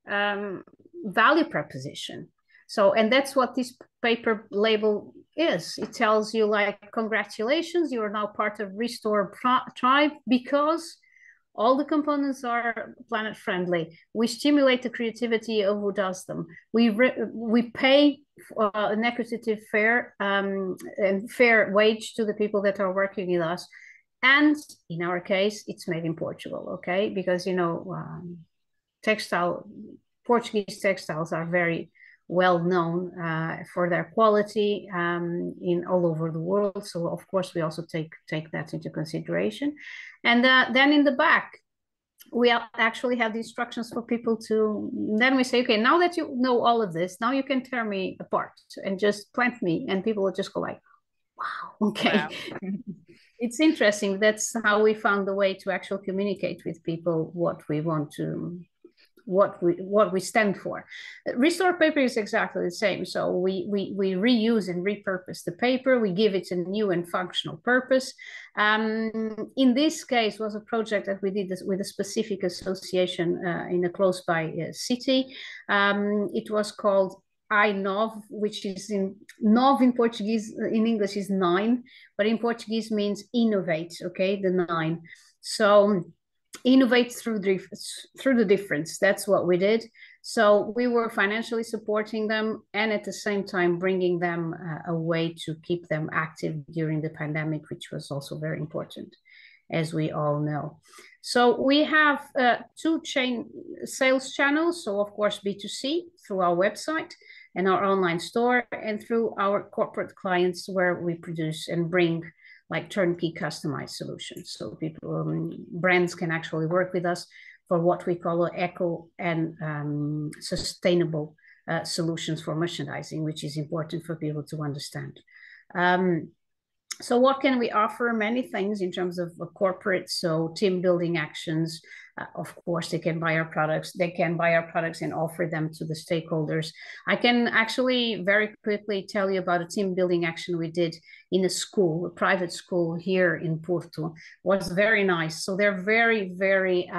value proposition. So, and that's what this paper label is. It tells you like, congratulations, you are now part of RE.store tribe because all the components are planet friendly. We stimulate the creativity of who does them. We pay an equitative fair and fair wage to the people that are working with us. And in our case, it's made in Portugal, okay? Because, Portuguese textiles are very well known for their quality in all over the world. So of course we also take that into consideration. And then in the back, we actually have the instructions for people to, then we say, okay, now that you know all of this, now you can tear me apart and just plant me. And people will just go like, wow, okay. Wow. It's interesting. That's how we found the way to actually communicate with people what we want to, what we stand for. RE.store paper is exactly the same. So we reuse and repurpose the paper. We give it a new and functional purpose. In this case, was a project that we did with a specific association in a close by city. It was called I9, which is nove in Portuguese, in English is 9, but in Portuguese means innovate, okay, the 9. So innovate through the difference. That's what we did. So we were financially supporting them and at the same time bringing them a way to keep them active during the pandemic, which was also very important, as we all know. So we have two sales channels. So of course, B2C through our website and our online store, and through our corporate clients where we produce and bring like turnkey customized solutions. So people, brands can actually work with us for what we call eco and sustainable solutions for merchandising, which is important for people to understand. So what can we offer? Many things in terms of corporate, so team building actions. Of course, they can buy our products. They can buy our products and offer them to the stakeholders. I can actually very quickly tell you about a team building action we did in a school, a private school here in Porto. It was very nice. So they're very, very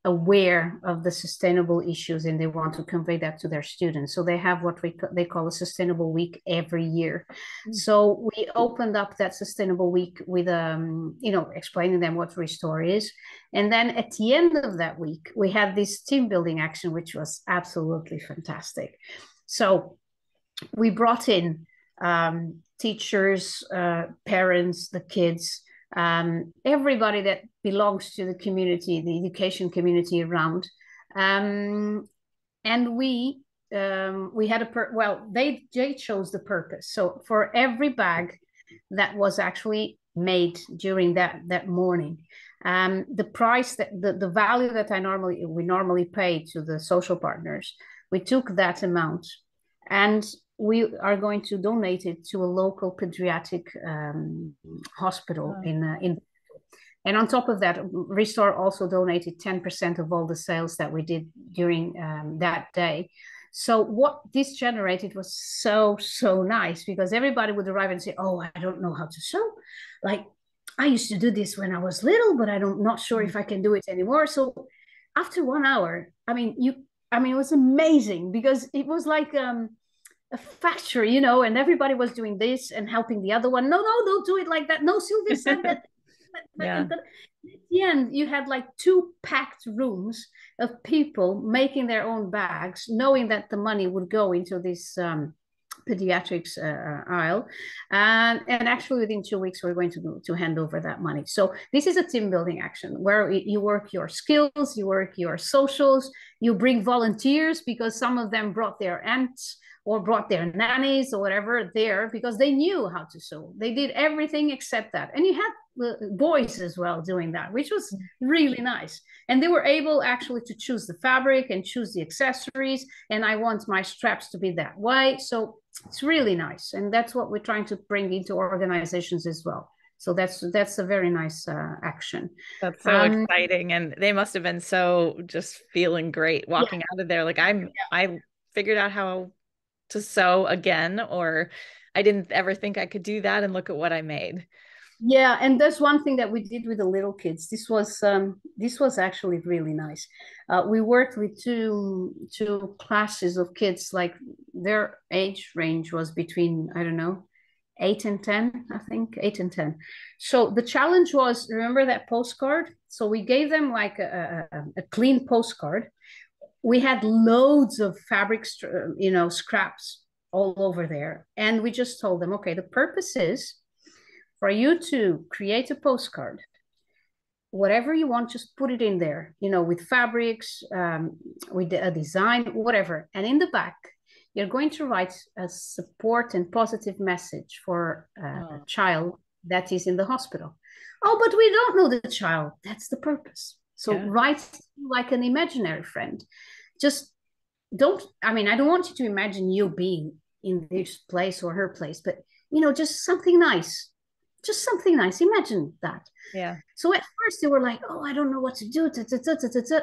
aware of the sustainable issues, and they want to convey that to their students. So they have what they call a sustainable week every year. So we opened up that sustainable week with explaining them what re.store is, and then at the end of that week we had this team building action, which was absolutely fantastic. So we brought in teachers, parents, the kids, everybody that belongs to the community, the education community around, and we had they chose the purpose. So for every bag that was actually made during that morning, the price, that the value that we normally pay to the social partners, we took that amount and we are going to donate it to a local pediatric hospital in. And on top of that, re.store also donated 10% of all the sales that we did during that day. So what this generated was so nice, because everybody would arrive and say, "Oh, I don't know how to sew. Like, I used to do this when I was little, but I'm not sure if I can do it anymore." So after 1 hour, it was amazing, because it was like a factory, and everybody was doing this and helping the other one. No, don't do it like that. No, Sylvia said that. Yeah. At the end, you had like 2 packed rooms of people making their own bags, knowing that the money would go into this pediatrics aisle, and actually within 2 weeks we're going to hand over that money. So this is a team building action where you work your skills, you work your socials, you bring volunteers, because some of them brought their aunts or brought their nannies or whatever there, because they knew how to sew. They did everything except that. And you had boys as well doing that, which was really nice. And they were able actually to choose the fabric and choose the accessories. And I want my straps to be that way. So it's really nice. And that's what we're trying to bring into organizations as well. So that's a very nice action. That's so exciting. And they must have been so just feeling great walking out of there. Like I figured out how to sew again, or I didn't ever think I could do that, and look at what I made. Yeah, and that's one thing that we did with the little kids. This was actually really nice. We worked with two classes of kids, like their age range was between, I don't know, 8 and 10, I think, 8 and 10. So the challenge was, remember that postcard? So we gave them like a clean postcard. We had loads of fabric, scraps all over there. And we just told them, okay, the purpose is for you to create a postcard. Whatever you want, just put it in there, with fabrics, with a design, whatever. And in the back, you're going to write a support and positive message for a child that is in the hospital. Oh, but we don't know the child. That's the purpose. So write like an imaginary friend. Just I don't want you to imagine you being in this place or her place, but, just something nice. Just something nice. Imagine that. Yeah. So at first they were like, "Oh, I don't know what to do."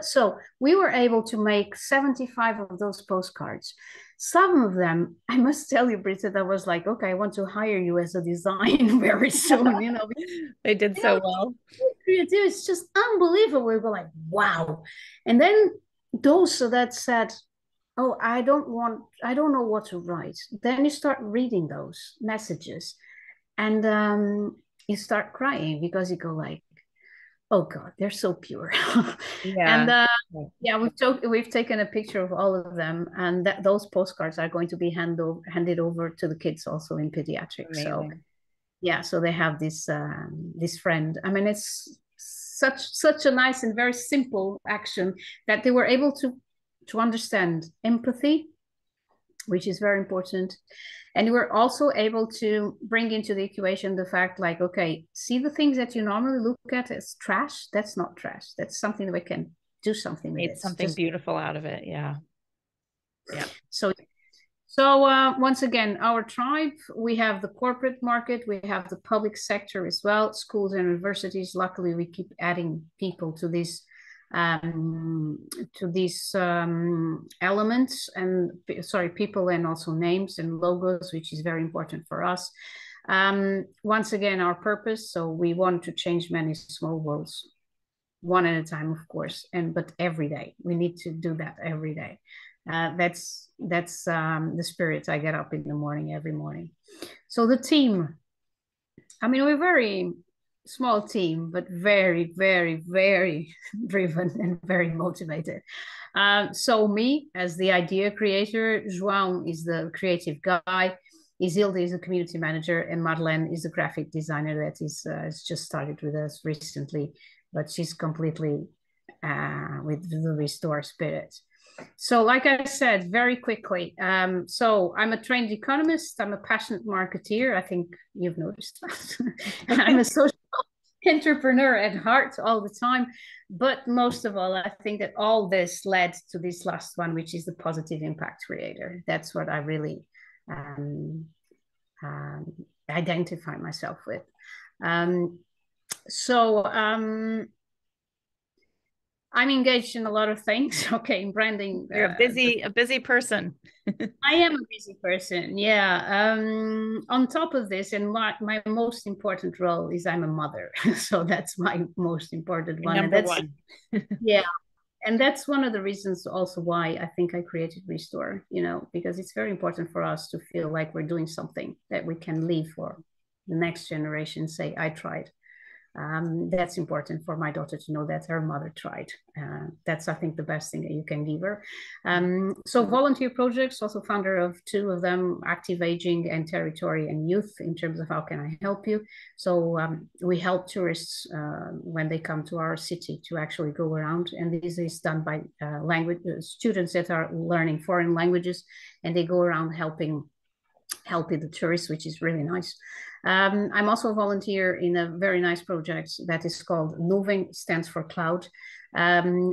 So we were able to make 75 of those postcards. Some of them, I must tell you, Britta, that was like, "Okay, I want to hire you as a design very soon." They did so well. Creative, it's just unbelievable. We were like, "Wow!" And then those that said, "Oh, I don't know what to write." Then you start reading those messages. And you start crying, because you go like, oh God, they're so pure. And Yeah. yeah, we've taken a picture of all of them, and those postcards are going to be handed over to the kids also in pediatrics. So Amazing. yeah, so they have this friend. I mean, it's such a nice and very simple action that they were able to understand empathy, which is very important. And we're also able to bring into the equation the fact like, okay, see the things that you normally look at as trash, that's not trash. That's something that we can do something with Made it. something Just beautiful out of it. Yeah. Yeah. so once again, our tribe, we have the corporate market, we have the public sector as well, schools and universities. Luckily, we keep adding people to these elements and people and also names and logos, which is very important for us. Once again, our purpose. So we want to change many small worlds, one at a time, of course, but every day we need to do that every day. That's the spirit. I get up in the morning every morning. So the team, I mean, we're a very small team, but very, very, very driven and very motivated. So me as the idea creator, João is the creative guy, Isilde is the community manager, and Madeleine is the graphic designer that has just started with us recently, but she's completely with the RE.store spirit. So like I said, very quickly, so I'm a trained economist, I'm a passionate marketeer, I think you've noticed that. I'm a social entrepreneur at heart all the time, but most of all, I think that all this led to this last one, which is the positive impact creator. That's what I really identify myself with. I'm engaged in a lot of things. Okay, in branding. You're a busy person. I am a busy person, yeah. On top of this, and my most important role is I'm a mother. So that's my most important one. Number one. Yeah. And that's one of the reasons also why I think I created RE.store, because it's very important for us to feel like we're doing something that we can leave for the next generation, say, I tried. That's important for my daughter to know that her mother tried. That's, I think, the best thing that you can give her. So volunteer projects, also founder of 2 of them, Active Aging and Territory and Youth, in terms of how can I help you. So we help tourists when they come to our city to actually go around. And this is done by students that are learning foreign languages, and they go around helping the tourists, which is really nice. I'm also a volunteer in a very nice project that is called Moving, stands for Cloud.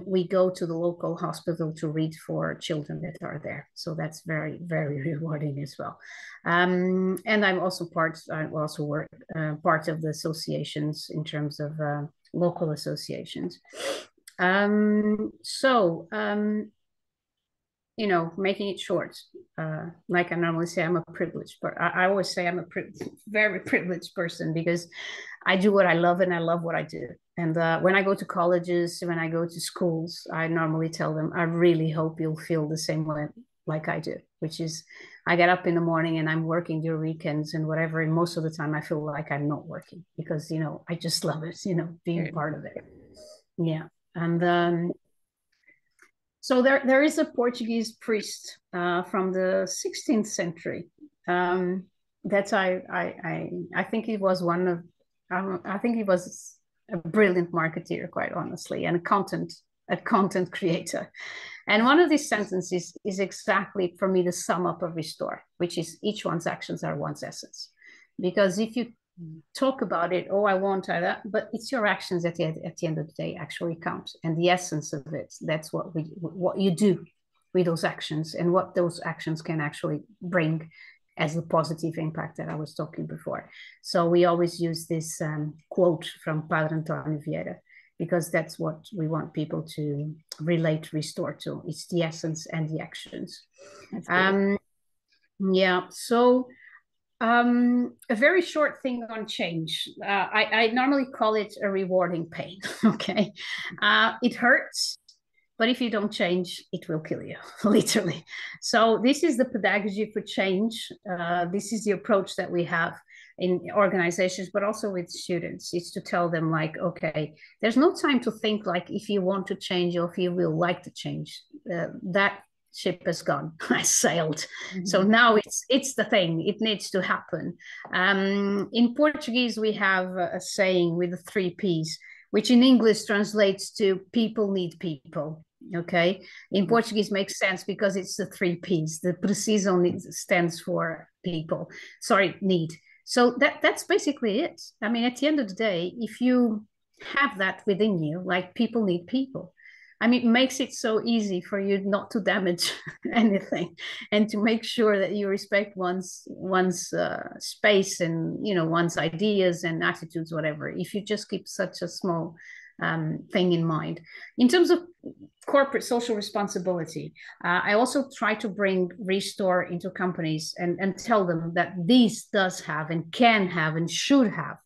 We go to the local hospital to read for children that are there. So that's very, very rewarding as well. And I'm also part of the associations in terms of local associations. Making it short, like I normally say, I'm a privileged, but I always say I'm a very privileged person because I do what I love and I love what I do. And when I go to colleges, when I go to schools, I normally tell them, I really hope you'll feel the same way like I do, which is I get up in the morning and I'm working during weekends and whatever. And most of the time I feel like I'm not working because, I just love it, being part of it. Yeah. And so there is a Portuguese priest from the 16th century that I think he was I think he was a brilliant marketeer, quite honestly, and a content creator. And one of these sentences is exactly for me the sum up of RE.store, which is each one's actions are one's essence. Because if you talk about it, I want that, but it's your actions at the end of the day actually count, and the essence of it, that's what you do with those actions and what those actions can actually bring as the positive impact that I was talking before. So we always use this quote from Padre Antonio Vieira, because that's what we want people to relate RE.store to. It's the essence and the actions. Yeah, so a very short thing on change. I normally call it a rewarding pain, okay? It hurts, but if you don't change, it will kill you, literally. So this is the pedagogy for change. This is the approach that we have. in organizations, but also with students. It's to tell them like, okay, there's no time to think like if you want to change or if you will like to change. That ship has gone. I sailed. So now it's the thing. It needs to happen. In Portuguese, we have a saying with the 3 Ps, which in English translates to people need people. Okay, in Portuguese makes sense because it's the 3 Ps. The preciso stands for people. Sorry, need. So that's basically it. I mean, at the end of the day, if you have that within you, like people need people, I mean, it makes it so easy for you not to damage anything and to make sure that you respect one's space and, you know, one's ideas and attitudes, whatever, if you just keep such a small thing in mind. In terms of corporate social responsibility, I also try to bring re.store into companies and tell them that this does have and can have and should have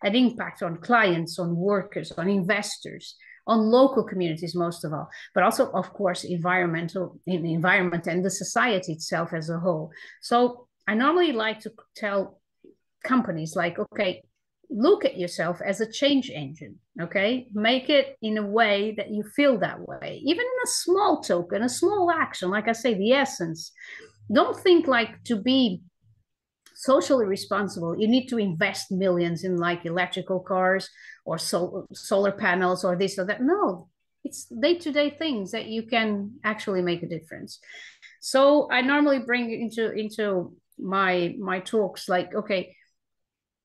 an impact on clients, on workers, on investors, on local communities, most of all, but also, of course, environment and the society itself as a whole. So I normally like to tell companies like, okay, look at yourself as a change engine, okay? Make it in a way that you feel that way, even in a small token, a small action, like I say, the essence. Don't think like to be socially responsible, you need to invest millions in like electrical cars or solar panels or this or that. No, it's day-to-day things that you can actually make a difference. So I normally bring into my talks like, okay,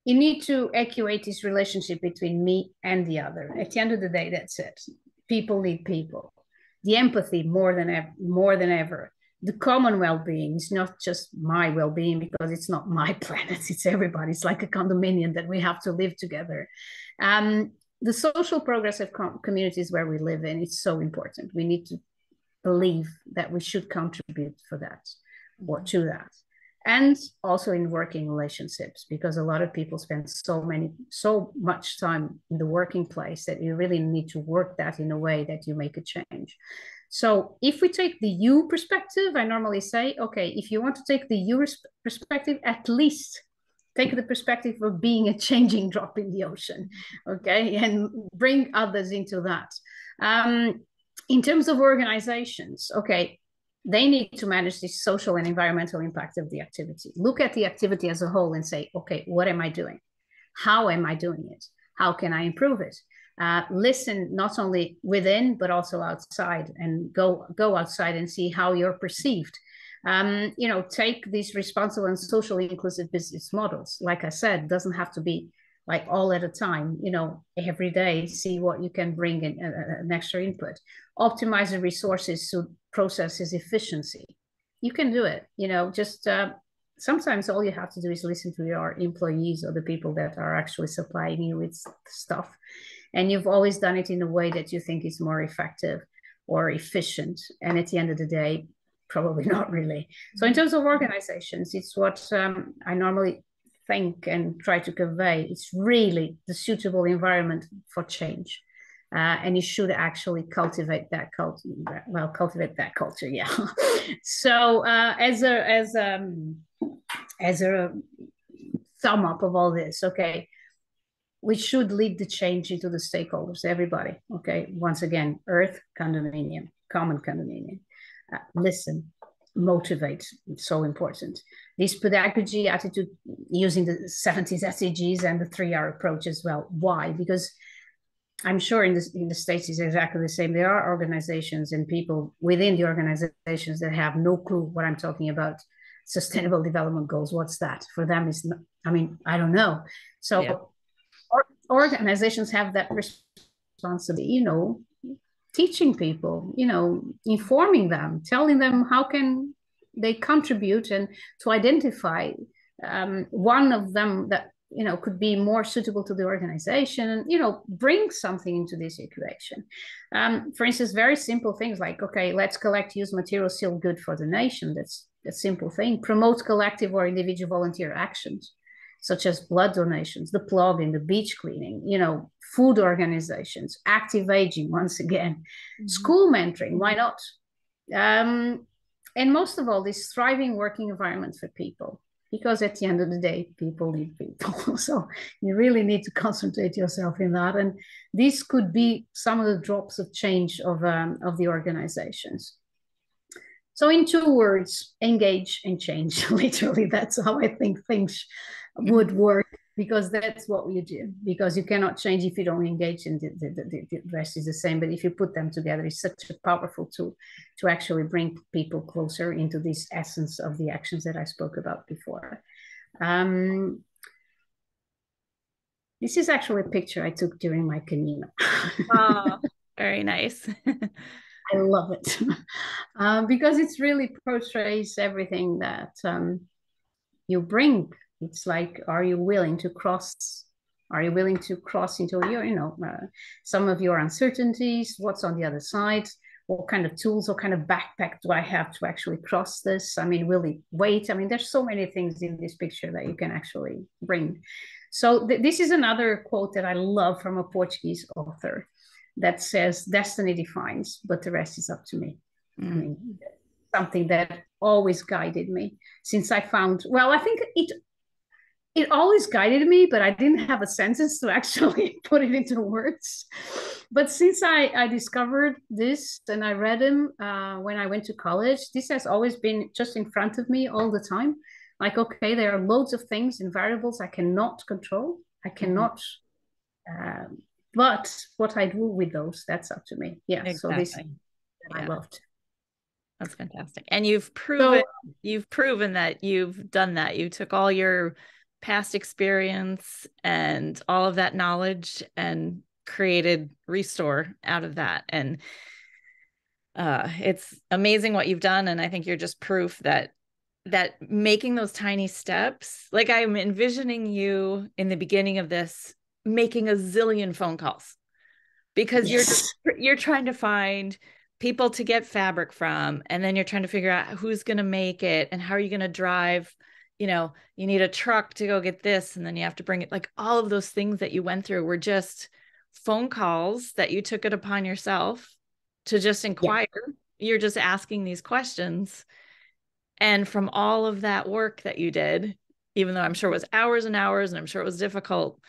you need to equate this relationship between me and the other. At the end of the day, that's it. People need people. The empathy more than ever. The common well-being is not just my well-being because it's not my planet, it's everybody. It's like a condominium that we have to live together. The social progress of communities where we live in, it's so important. We need to believe that we should contribute for that or to that. And also in working relationships, because a lot of people spend so much time in the working place that you really need to work that in a way that you make a change. So if we take the you perspective, I normally say, okay, if you want to take the you perspective, at least take the perspective of being a changing drop in the ocean, okay, and bring others into that. In terms of organizations, okay, they need to manage the social and environmental impact of the activity. Look at the activity as a whole and say, okay, what am I doing? How am I doing it? How can I improve it? Listen not only within, but also outside, and go outside and see how you're perceived. You know, take these responsible and socially inclusive business models. Like I said, doesn't have to be like all at a time, you know, every day, see what you can bring in an extra input. Optimize the resources to processes efficiency. You can do it, you know, just sometimes all you have to do is listen to your employees or the people that are actually supplying you with stuff. And you've always done it in a way that you think is more effective or efficient. And at the end of the day, probably not really. So in terms of organizations, it's what I normally think and try to convey. It's really the suitable environment for change. And you should actually cultivate that culture. Well, cultivate that culture, yeah. So as a sum up of all this, okay, we should lead the change into the stakeholders, everybody. Okay, once again, Earth condominium, common condominium. Listen, motivate, so important. This pedagogy attitude using the 70s SDGs and the 3R approach as well. Why? Because I'm sure in the States is exactly the same. There are organizations and people within the organizations that have no clue what I'm talking about. Sustainable development goals, what's that? For them is not, I mean, I don't know. So yeah. Organizations have that responsibility, you know, teaching people, you know, informing them, telling them how can they contribute and to identify one of them that, you know, could be more suitable to the organization and, you know, bring something into this equation. For instance, very simple things like, okay, let's collect used materials still good for the nation. That's a simple thing. Promote collective or individual volunteer actions, such as blood donations, the plugging, the beach cleaning, you know, food organizations, active aging, once again, school mentoring, why not? And most of all, this thriving working environment for people. because at the end of the day, people need people. So you really need to concentrate yourself in that. And these could be some of the drops of change of the organizations. So in 2 words, engage and change. Literally, that's how I think things would work, because that's what you do. Because you cannot change if you don't engage, and the rest is the same. But if you put them together, it's such a powerful tool to actually bring people closer into this essence of the actions that I spoke about before. This is actually a picture I took during my canina. Oh, very nice. I love it because it really portrays everything that you bring. It's like, are you willing to cross? Are you willing to cross into your, some of your uncertainties? What's on the other side? What kind of tools, what kind of backpack do I have to actually cross this? I mean, will it wait? I mean, there's so many things in this picture that you can actually bring. So this is another quote that I love from a Portuguese author that says, destiny defines, but the rest is up to me. I mean, something that always guided me since I found, well, I think it always guided me, but I didn't have a sentence to actually put it into words. But since I discovered this and I read him when I went to college, this has always been just in front of me all the time. Like, okay, there are loads of things and variables I cannot control. I cannot, but what I do with those, that's up to me. Yeah. Exactly. So this I loved. That's fantastic. And you've proven that you've done that. You took all your past experience and all of that knowledge and created re.store out of that. And it's amazing what you've done. And I think you're just proof that making those tiny steps, like I'm envisioning you in the beginning of this, making a zillion phone calls, because you're trying to find people to get fabric from, and then you're trying to figure out who's going to make it and how are you going to drive. You need a truck to go get this, and then you have to bring it. Like, all of those things that you went through were just phone calls that you took it upon yourself to just inquire. You're just asking these questions. And from all of that work that you did, even though I'm sure it was hours and hours and I'm sure it was difficult,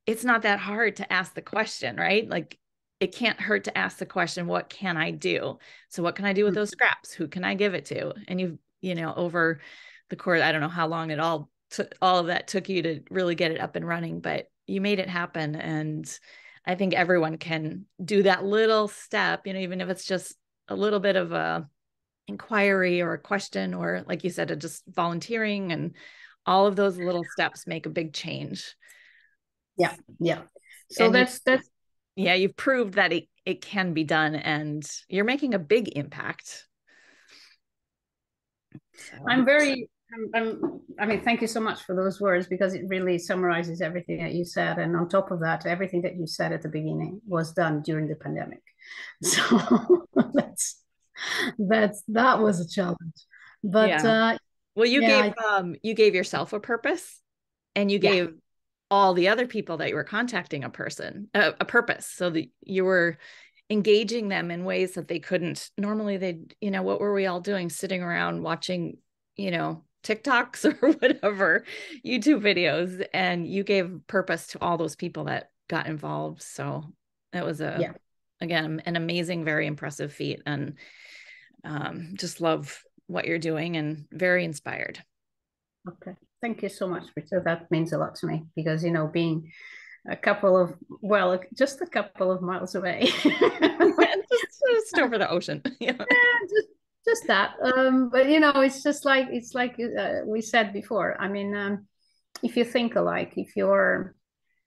it's not that hard to ask the question, right? Like, it can't hurt to ask the question, what can I do? So what can I do with those scraps? Who can I give it to? And over the course, I don't know how long all of that took you to really get it up and running, but you made it happen. And I think everyone can do that little step, even if it's just a little bit of a inquiry or a question, or like you said, just volunteering, and all of those little steps make a big change. Yeah. So that's you've proved that it can be done, and you're making a big impact. So. Thank you so much for those words, because it really summarizes everything that you said. And on top of that, everything that you said at the beginning was done during the pandemic. So that was a challenge. But you gave yourself a purpose, and you gave all the other people that you were contacting a purpose, so that you were engaging them in ways that they couldn't normally. What were we all doing? Sitting around watching, TikToks or whatever, YouTube videos, and you gave purpose to all those people that got involved. So that was again, an amazing, very impressive feat, and just love what you're doing and very inspired. Okay. Thank you so much, Rita. That means a lot to me, because, being just a couple of miles away. just over the ocean. Just that. But, it's just like, we said before. I mean, if you think alike, if you're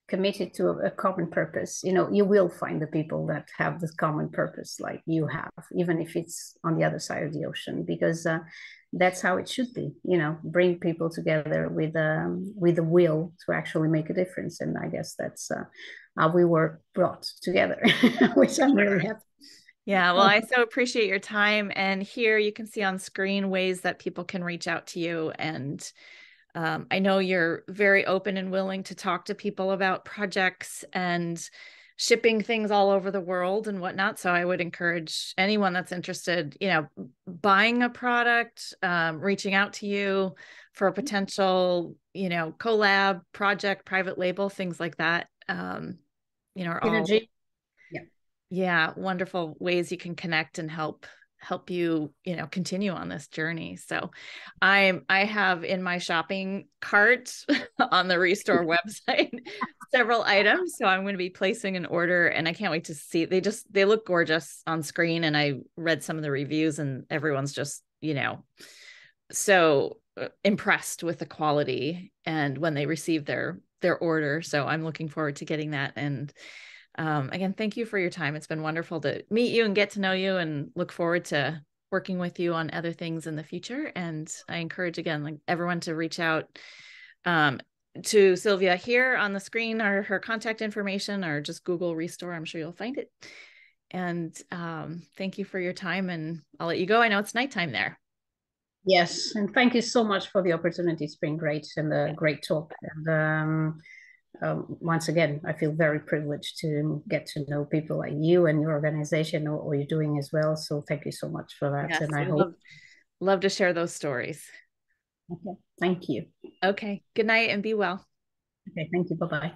committed to a common purpose, you will find the people that have this common purpose like you have, even if it's on the other side of the ocean, because that's how it should be, bring people together with the will to actually make a difference. And I guess that's how we were brought together, which I'm really happy. Yeah, well, I so appreciate your time. And here you can see on screen ways that people can reach out to you. And I know you're very open and willing to talk to people about projects and shipping things all over the world and whatnot. So I would encourage anyone that's interested, buying a product, reaching out to you for a potential, collab project, private label, things like that. Are all, yeah, wonderful ways you can connect and help you, continue on this journey. So I have in my shopping cart on the RE.store website several items. So I'm going to be placing an order, and I can't wait to see. They look gorgeous on screen, and I read some of the reviews, and everyone's just, so impressed with the quality and when they receive their order. So I'm looking forward to getting that. And again, thank you for your time. It's been wonderful to meet you and get to know you, and look forward to working with you on other things in the future. And I encourage, again, like everyone to reach out to Sylvia here on the screen, or her contact information, or just Google RE.store. I'm sure you'll find it. And thank you for your time, and I'll let you go. I know it's nighttime there. Yes, and thank you so much for the opportunity. It's been great, and a great talk. And once again, I feel very privileged to get to know people like you and your organization, or what you're doing as well. So thank you so much for that. Yes, and I hope love to share those stories. Okay, thank you. Okay, good night and be well. Okay, thank you. Bye-bye.